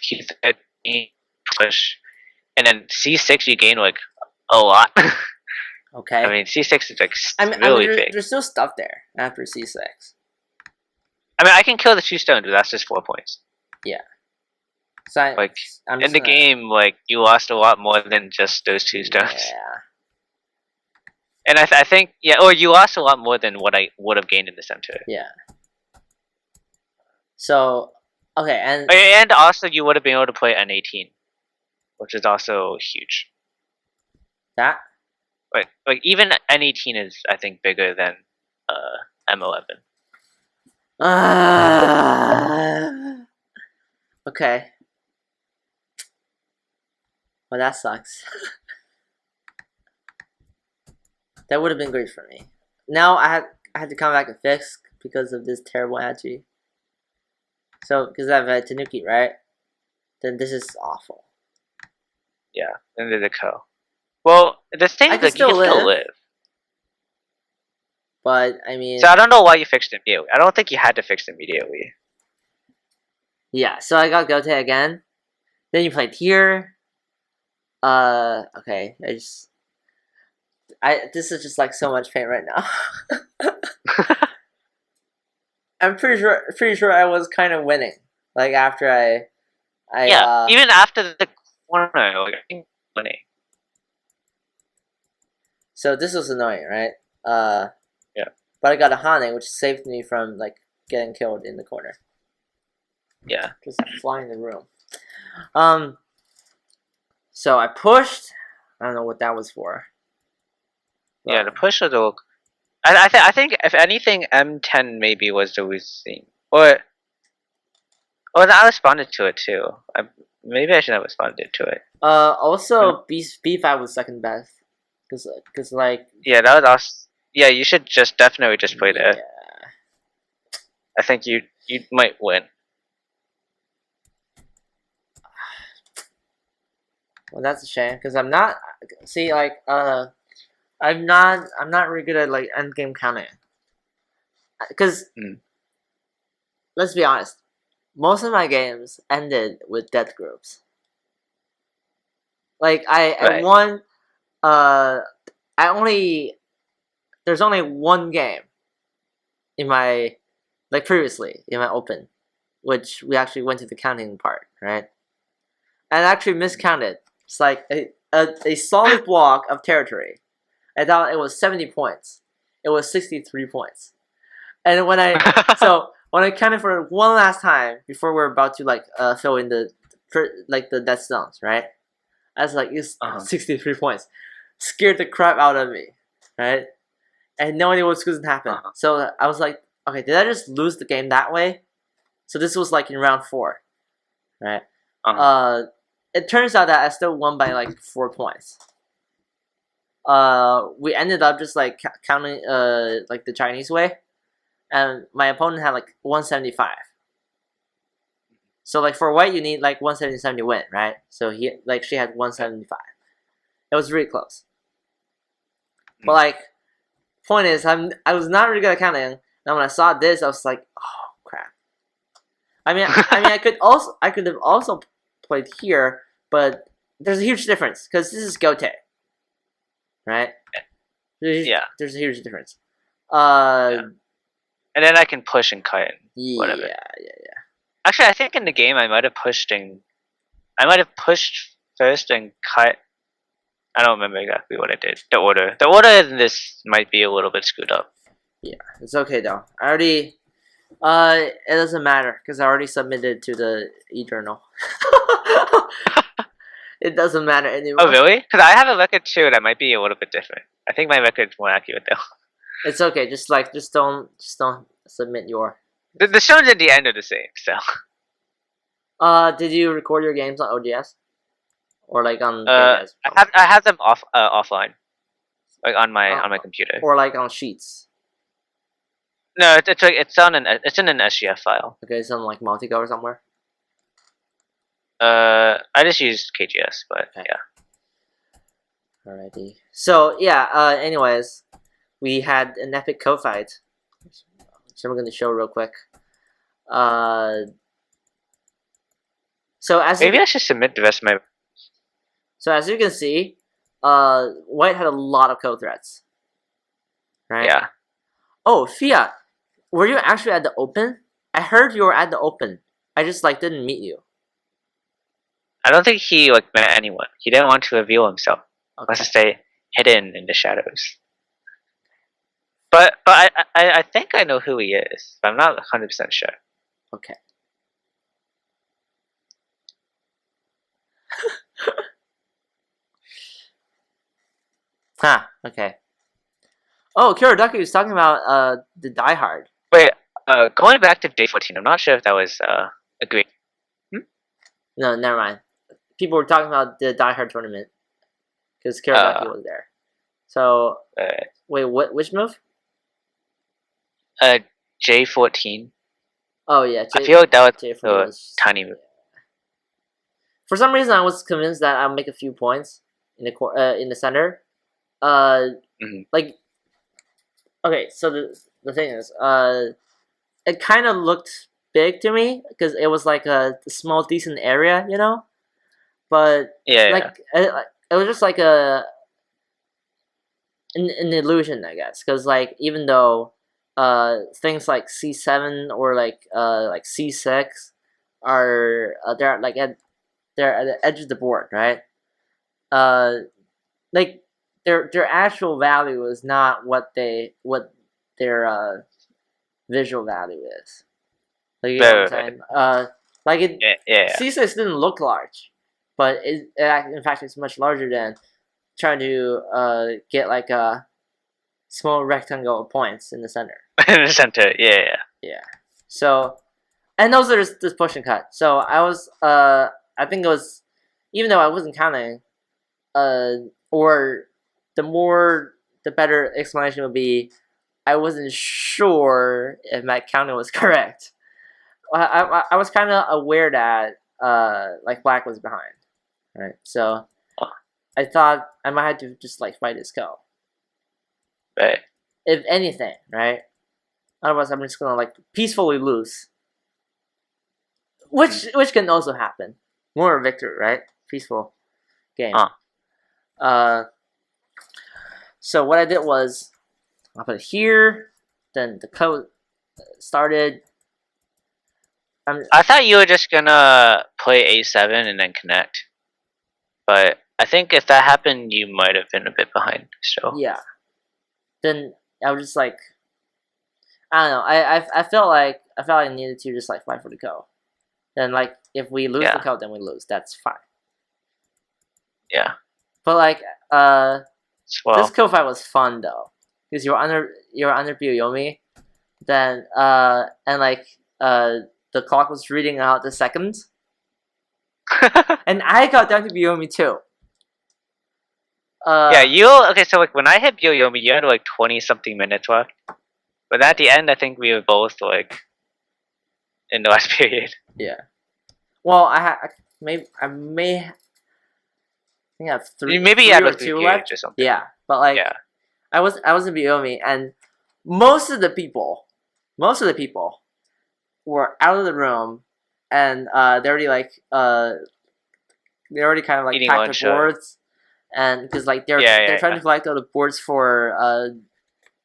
Q13 push, and then C6 you gain like a lot. Okay. I mean C6 is like really big. There's still stuff there after C6. I mean I can kill the 2 stones, but that's just 4 points. Yeah. So like in the game, like you lost a lot more than just those 2 stones. Yeah. And I think or you lost a lot more than what I would have gained in the center. Yeah. So okay, and also you would have been able to play N18, which is also huge. That like even N18 is I think bigger than M11. Okay. Well, that sucks. That would have been great for me. Now I had to come back and fix because of this terrible agi. So because I have a Tanuki, right? Then this is awful. Yeah, and there's a Ko. Well, the thing is, like, you can still live. But I mean, so I don't know why you fixed it immediately. I don't think you had to fix it immediately. Yeah, so I got Gote again. Then you played here. Okay, this is just like so much pain right now. I'm pretty sure I was kind of winning. Like after I even after the corner, like I think winning. So this was annoying, right? Yeah. But I got a Hane, which saved me from like getting killed in the corner. Yeah. Just flying the room. So I pushed. I don't know what that was for. But yeah, the push was a. I think if anything, M10 maybe was the losing, or I responded to it too. Maybe I should have responded to it. Also B5 was second best, cause like. Yeah, that was awesome. Yeah, you should definitely just play there. Yeah. I think you might win. Well, that's a shame because I'm not. See, like I'm not really good at like end game counting. Because let's be honest, most of my games ended with death groups. Like I won. There's only one game in my previously in my open, which we actually went to the counting part, right? And actually miscounted. It's like a solid block of territory. I thought it was 70 points. It was 63 points. And when I counted for one last time before we're about to fill in the death stones, right? I was like, it's 63 points. Scared the crap out of me, right? I had no idea what's going to happen. So I was like, okay, did I just lose the game that way? So this was like in round 4, right? It turns out that I still won by like 4 points. We ended up just like counting like the Chinese way, and my opponent had like 175. So like for white you need like 177 to win, right? So she had 175. It was really close. But like, point is, I was not really good at counting, and when I saw this, I was like, oh crap. I mean I could have also played here, but there's a huge difference because this is Gote, right? There's a huge difference. And then I can push and cut and whatever. Yeah. Actually, I think in the game I might have pushed first and cut. I don't remember exactly what I did. The order in this might be a little bit screwed up. Yeah, it's okay though. I already It doesn't matter because I already submitted to the e-journal. It doesn't matter anymore. Oh, really? Because I have a record too that might be a little bit different. I think my record's more accurate though. It's okay. Just don't submit your. The shows at the end are the same, so. Did you record your games on ODS or like on? I have them offline, like on my computer. Or like on Sheets. No, it's in an SGF file. Okay, it's on like Multigo or somewhere. I just use KGS, but okay. Yeah. Alrighty. So yeah. Anyways, we had an epic co-fight. So we're gonna show real quick. So as maybe I should submit the rest of my. So as you can see, White had a lot of co-threats. Right. Yeah. Oh, Fiat, were you actually at the open? I heard you were at the open. I just like didn't meet you. I don't think he like met anyone. He didn't want to reveal himself. Okay. Wants to stay hidden in the shadows. But I think I know who he is, but I'm not 100% sure. Okay. Okay. Oh, Kiriduki was talking about the Die Hard. Wait, going back to day 14, I'm not sure if that was agreed. No, never mind. People were talking about the Die Hard tournament because Kiriduki was there. So wait, which move? J14. Oh yeah, I feel like that was a tiny move. For some reason, I was convinced that I'll make a few points in the center. Like, okay, so the thing is, it kind of looked big to me because it was like a small, decent area, you know. But like, it was just like an illusion, I guess, because like even though things like C7 or like C6 are they're like they're at the edge of the board, right? Like their actual value is not what their visual value is. Like you know what I'm saying? Like C6 didn't look large, but in fact it's much larger than trying to get like a small rectangle of points in the center. In the center, yeah. So, and also there's this push and cut. So I was I think it was, even though I wasn't counting, or the better explanation would be, I wasn't sure if my counting was correct. I was kind of aware that like Black was behind, right? So I thought I might have to just like fight this go. Right. If anything, right? Otherwise, I'm just gonna like peacefully lose. Which can also happen. More victory, right? Peaceful game. So what I did was I put it here. Then the code started. I thought you were just gonna play A7 and then connect, but I think if that happened, you might have been a bit behind. So yeah. Then I was just like, I don't know. I felt like I needed to just like fight for the code. Then like if we lose the code, then we lose. That's fine. Yeah. But like this code fight was fun though, because you're under Byoyomi, then and like the clock was reading out the seconds, and I got down to Byoyomi too. Okay. So like when I hit Byoyomi, you had like 20-something minutes left, but at the end, I think we were both like in the last period. Yeah. Well, I think I have three. Maybe you had like 2 left or something. Yeah, but like I was in Byoyomi, and most of the people were out of the room, and they already kind of like eating packed the boards, and because like they're trying to collect all the boards for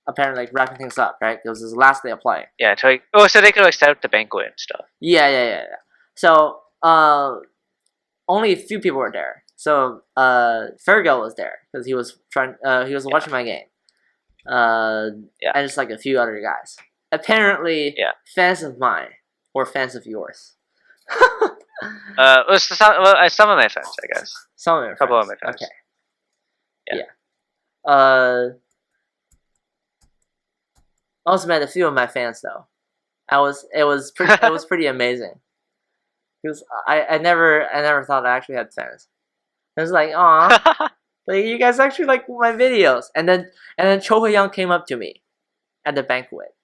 apparently like wrapping things up, right? Because it was the last day of playing. Yeah, so they could like set up the banquet and stuff. Yeah. So only a few people were there. So Fergal was there because he was watching my game. And just like a few other guys. apparently Yeah. fans of mine or fans of yours. Some of my friends, I guess. Some of your A couple of friends. my friends. Okay. Yeah. I also met a few of my fans though. It was pretty amazing. Because I never thought I actually had fans. I was like, aw, like you guys actually like my videos. And then Cho Young came up to me at the banquet,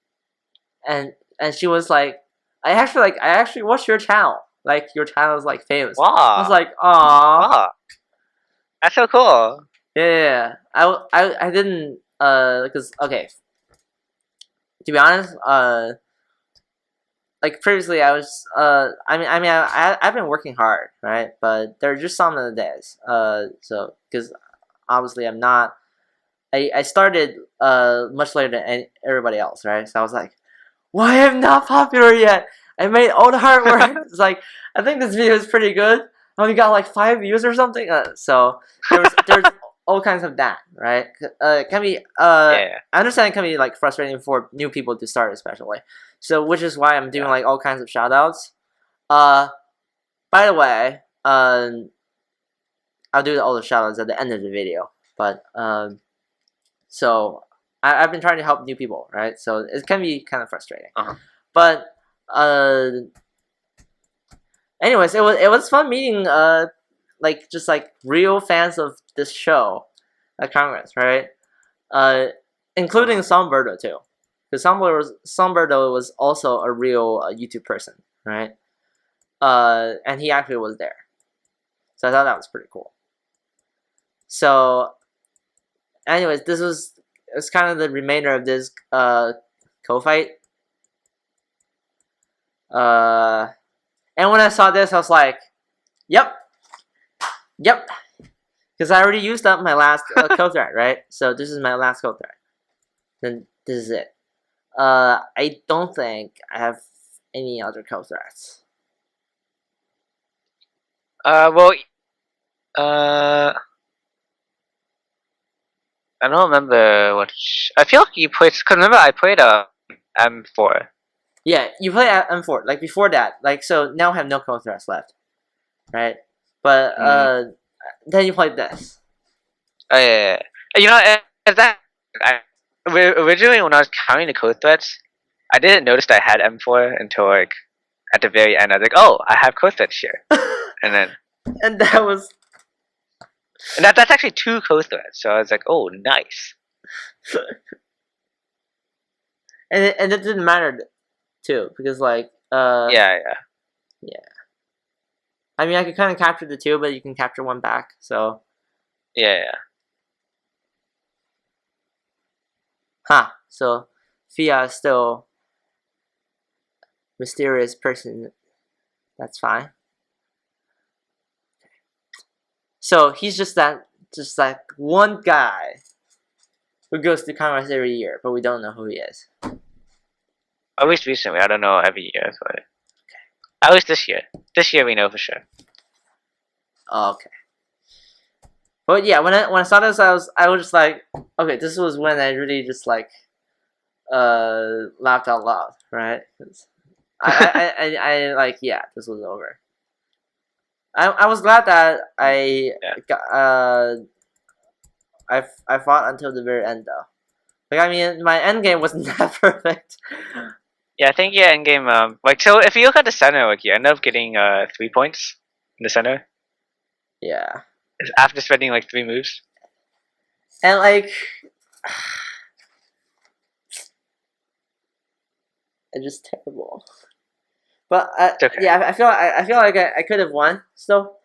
and she was like, I actually watched your channel. Like your channel is like famous. Wow. I was like, aw, Wow. That's so cool. yeah. I didn't because okay. To be honest, like previously I was I've been working hard, right? But there are just some of the days. So because obviously I'm not. I started much later than everybody else, right? So I was like, why am I not popular yet? I made all the hard work. It's like I think this video is pretty good. I only got like 5 views or something. So there's all kinds of that, right? It can be Yeah. I understand it can be like frustrating for new people to start, especially. So which is why I'm doing like all kinds of shout outs. By the way, I'll do all the shout outs at the end of the video. But so I've been trying to help new people, right? So it can be kind of frustrating. But anyways, it was fun meeting like just like real fans of this show at Congress, right? Including Somberto too, because Somberto was also a real YouTube person, right? And he actually was there, so I thought that was pretty cool. So, anyways, it's kind of the remainder of this co-fight. And when I saw this, I was like, yep, because I already used up my last co-thread, right? So this is my last co-thread. Then this is it. I don't think I have any other co-threads. I don't remember what. I feel like you played. Cause remember I played M4. Yeah, you play at M4. Like before that, like so now I have no co-threads left, right? But then you played this. Oh yeah. You know, is that originally when I was counting the code threads, I didn't notice that I had M4 until like at the very end. I was like, oh, I have code threads here, and then and that was. And that's actually 2 code threads. So I was like, oh, nice. and it didn't matter too, because like yeah. I mean, I could kind of capture the 2, but you can capture 1 back. So yeah. So Fia is still mysterious person. That's fine. So he's just like one guy who goes to Congress every year, but we don't know who he is. At least recently, I don't know every year, but at least this year. This year we know for sure. Okay. But yeah, when I saw this, I was just like, okay, this was when I really just like laughed out loud, right? I like, yeah, this was over. I was glad that I fought until the very end though. Like I mean, my end game wasn't that perfect. Yeah, I think end game. Like so, if you look at the center, like you end up getting 3 points in the center. Yeah. After spending like 3 moves. And like, it's just terrible. But okay. Yeah, I feel like I could have won still.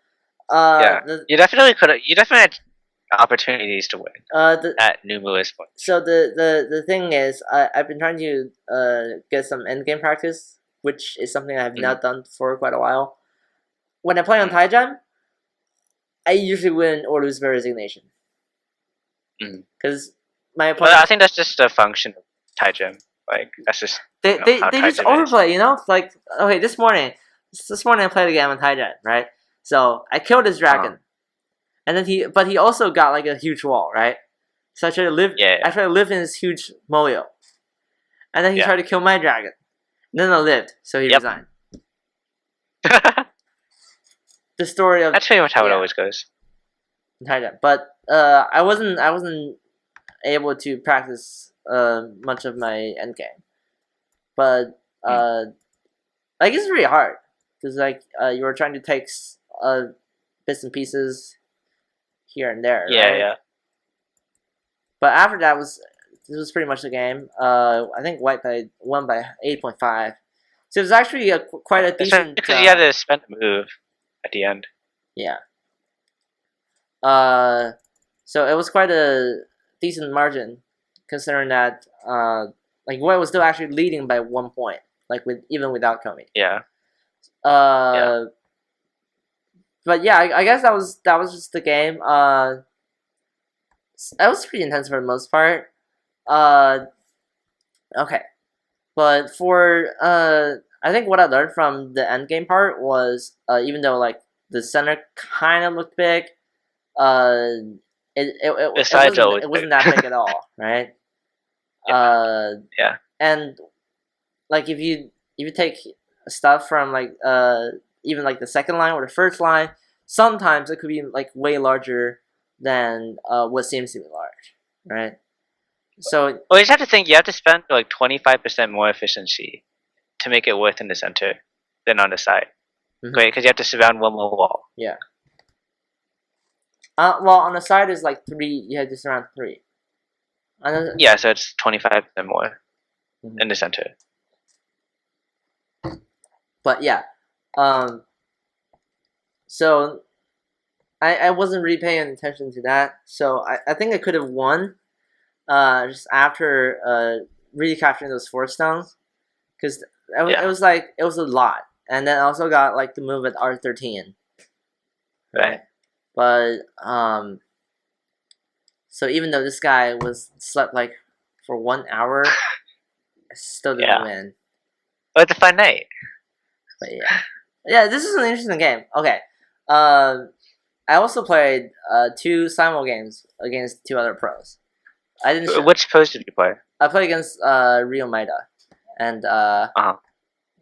Yeah, you definitely could have. You definitely had opportunities to win at numerous points. So the thing is, I've been trying to get some endgame practice, which is something I have not done for quite a while. When I play on Taijam, I usually win or lose by resignation. Because my opponent. But I think that's just a function of Taijam. Like that's just they just overplay, you know. Like okay, this morning I played a game on Taijam, right? So I killed this dragon, and then he also got like a huge wall, right? So I try to live. Yeah. I try to live in this huge moyo, and then he Yeah. tried to kill my dragon. And then I lived, so he Yep. resigned. The story of That's pretty much how it yeah. always goes. But I wasn't able to practice much of my endgame. But like it's really hard because like you were trying to take bits and pieces here and there. Yeah, right? yeah. But after that this was pretty much the game. I think White won by 8.5. So it was actually quite a decent. Because you had to spend a move at the end. Yeah. So it was quite a decent margin, considering that like White was still actually leading by 1 point, like even without Komi. Yeah. But yeah, I guess that was just the game. That was pretty intense for the most part. Okay, but for I think what I learned from the end game part was even though like the center kind of looked big, it wasn't that big at all, right? Yeah. And like if you take stuff from like even like the second line or the first line, sometimes it could be like way larger than what seems to be large, right? So Well, you just have to think. You have to spend like 25% more efficiency to make it worth in the center than on the side, right? Because you have to surround one more wall. Yeah. Well, on the side is like 3. You have to surround 3. Yeah, so it's 25% more in the center. But yeah, so I wasn't really paying attention to that. So I think I could have won, just after really capturing those 4 stones, because it was like it was a lot, and then I also got like the move at R13. Right. But so even though this guy slept like for 1 hour, I still didn't win. Oh, it's a fun night. But yeah, this is an interesting game. Okay, I also played 2 simul games against 2 other pros. I didn't. Which pros did you play? I played against Rio Maida, and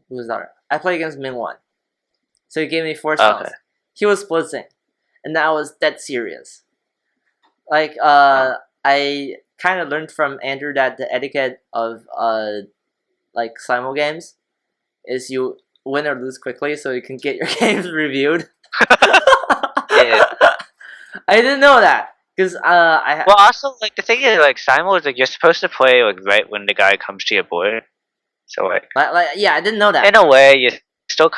who was that? I played against Ming1. So he gave me 4 stones. Okay. He was splitting, and that was dead serious. Like I kind of learned from Andrew that the etiquette of like simul games is you win or lose quickly so you can get your games reviewed. Yeah. I didn't know that because well, also like the thing is like simul is like you're supposed to play like right when the guy comes to your board, so like yeah, I didn't know that. In a way, you still.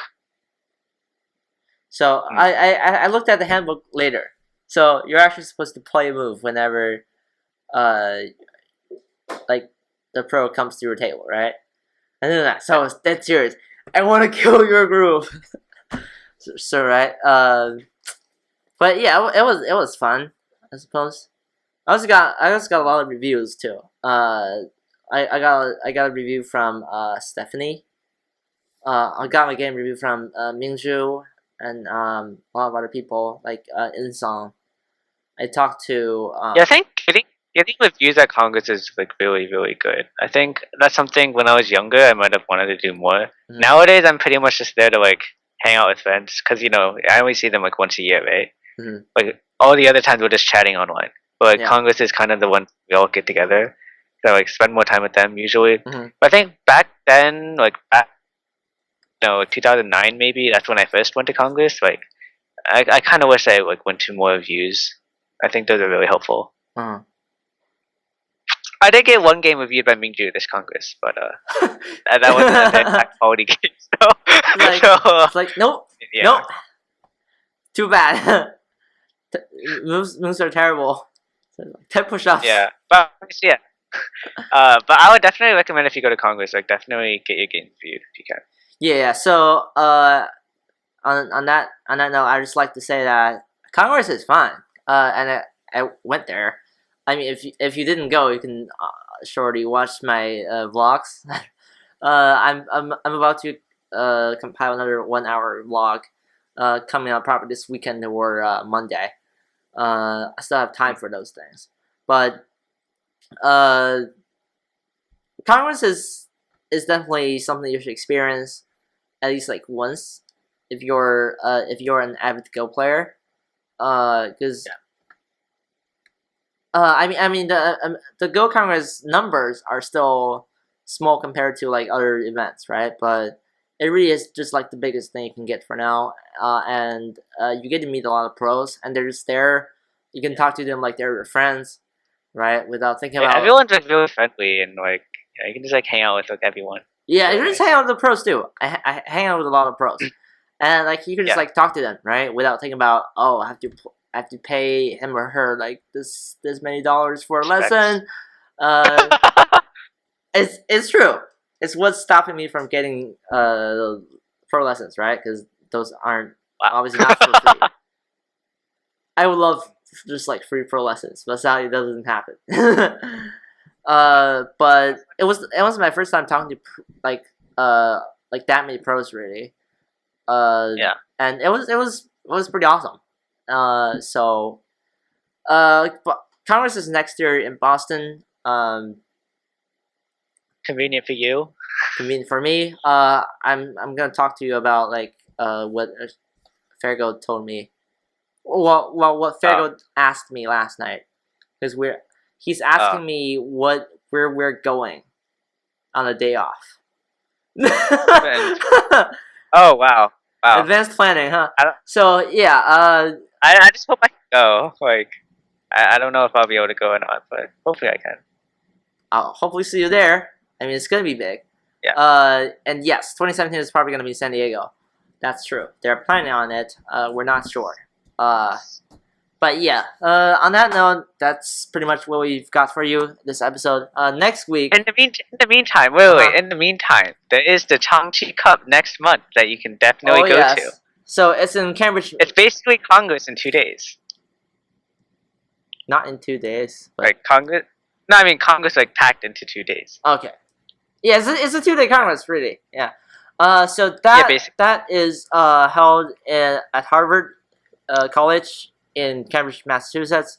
So I looked at the handbook later. So you're actually supposed to play a move whenever like the pro comes to your table, right? And then that. So I was dead serious. I want to kill your group. so right. But yeah, it was fun. I suppose. I also got a lot of reviews too. I got a review from Stephanie. I got my game review from Mingzhu and a lot of other people like Insong. I talked to. Yeah, I think getting reviews at Congress is like really really good. I think that's something when I was younger I might have wanted to do more. Mm-hmm. Nowadays I'm pretty much just there to like hang out with friends because I only see them like once a year, right? Mm-hmm. Like all the other times we're just chatting online. But like Congress is kind of the one we all get together, so like spend more time with them usually. Mm-hmm. But I think back then, like 2009 maybe, that's when I first went to Congress. Like I kind of wish I like went to more reviews. I think those are really helpful. Uh-huh. I did get one game reviewed by Mingju this Congress, but that wasn't an exact quality game. So, it's like nope, nope, too bad. Moves are terrible. 10 push-ups. Yeah, but but I would definitely recommend if you go to Congress, like definitely get your game reviewed if you can. Yeah. So on that note, I just like to say that Congress is fun. And I went there. I mean, if you didn't go, you can shortly watch my vlogs. I'm about to compile another 1 hour vlog coming out probably this weekend or Monday. I still have time for those things, but Congress is definitely something you should experience at least like once if you're an avid Go player, because I mean the Go Congress numbers are still small compared to like other events, right? But it really is just like the biggest thing you can get for now, and you get to meet a lot of pros, and they're just there. You can talk to them like they're your friends, right? Without thinking about Everyone's like really friendly and like you can just like hang out with like everyone. yeah, Really you just nice. hang out with the pros too. I hang out with a lot of pros, and like you can just like talk to them, right? Without thinking about I have to pay him or her like this many dollars for a lesson. It's true. It's what's stopping me from getting pro lessons, right? Because those aren't obviously not for free. I would love just like free pro lessons, but sadly it doesn't happen. But it was my first time talking to like that many pros really. And it was pretty awesome. So Congress is next year in Boston. Convenient for you. Convenient for me. I'm gonna talk to you about like what Fergo told me. Well, what Fergo asked me last night, because he's asking me where we're going on a day off. Oh wow. Advanced planning, huh? So yeah, I just hope I can go. Like I don't know if I'll be able to go or not, but hopefully I can. I'll hopefully see you there. I mean, it's gonna be big. Yeah. And yes, 2017 is probably gonna be San Diego. That's true. They're planning on it. We're not sure. But yeah. On that note, that's pretty much what we've got for you this episode. Next week. In the meantime, wait. In the meantime, there is the Changchi Cup next month that you can definitely go to. So it's in Cambridge. It's basically Congress in 2 days. Not in 2 days. But... Like Congress. No, I mean Congress like packed into 2 days. Okay. Yeah, it's a 2-day Congress, really. Yeah. So that is held at Harvard College in Cambridge, Massachusetts.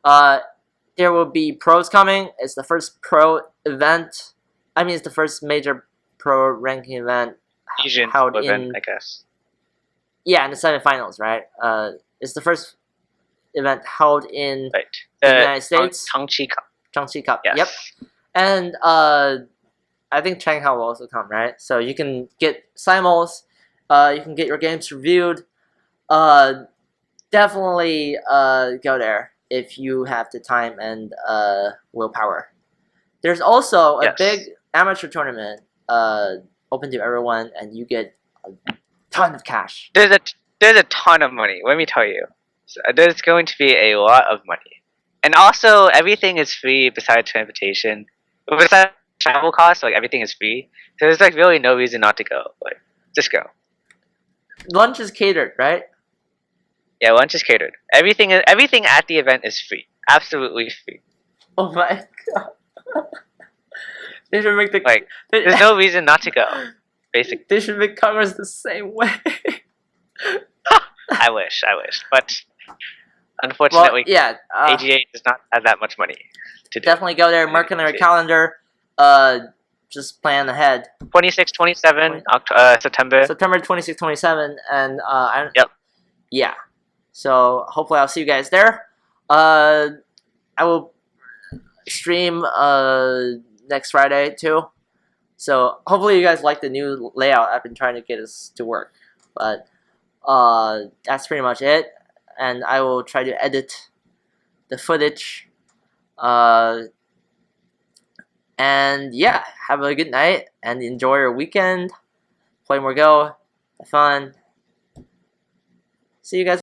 There will be pros coming. It's the first pro event. I mean, it's the first major pro ranking event held in, I guess. Yeah, in the semifinals, right? It's the first event held in the United States. Changchi Cup. Changchi Cup. Yes. Yep. And I think Shanghai will also come, right? So you can get simuls, you can get your games reviewed. Definitely go there if you have the time and willpower. There's also a big amateur tournament open to everyone, and you get a ton of cash. There's a ton of money. Let me tell you, there's going to be a lot of money, and also everything is free besides transportation. Besides travel costs, like everything is free. So there's like really no reason not to go. Like just go. Lunch is catered, right? Yeah, lunch is catered. Everything at the event is free. Absolutely free. Oh my god. They should make there's no reason not to go. Basically. They should make Congress the same way. I wish. But unfortunately, AGA does not have that much money to do. Definitely go there, mark on their calendar. Just plan ahead. 26, 27, September. September 26, 27, and Yep. Yeah. So hopefully I'll see you guys there. I will stream next Friday too. So hopefully you guys like the new layout I've been trying to get us to work. But that's pretty much it. And I will try to edit the footage. And yeah, have a good night and enjoy your weekend. Play more Go. Have fun. See you guys.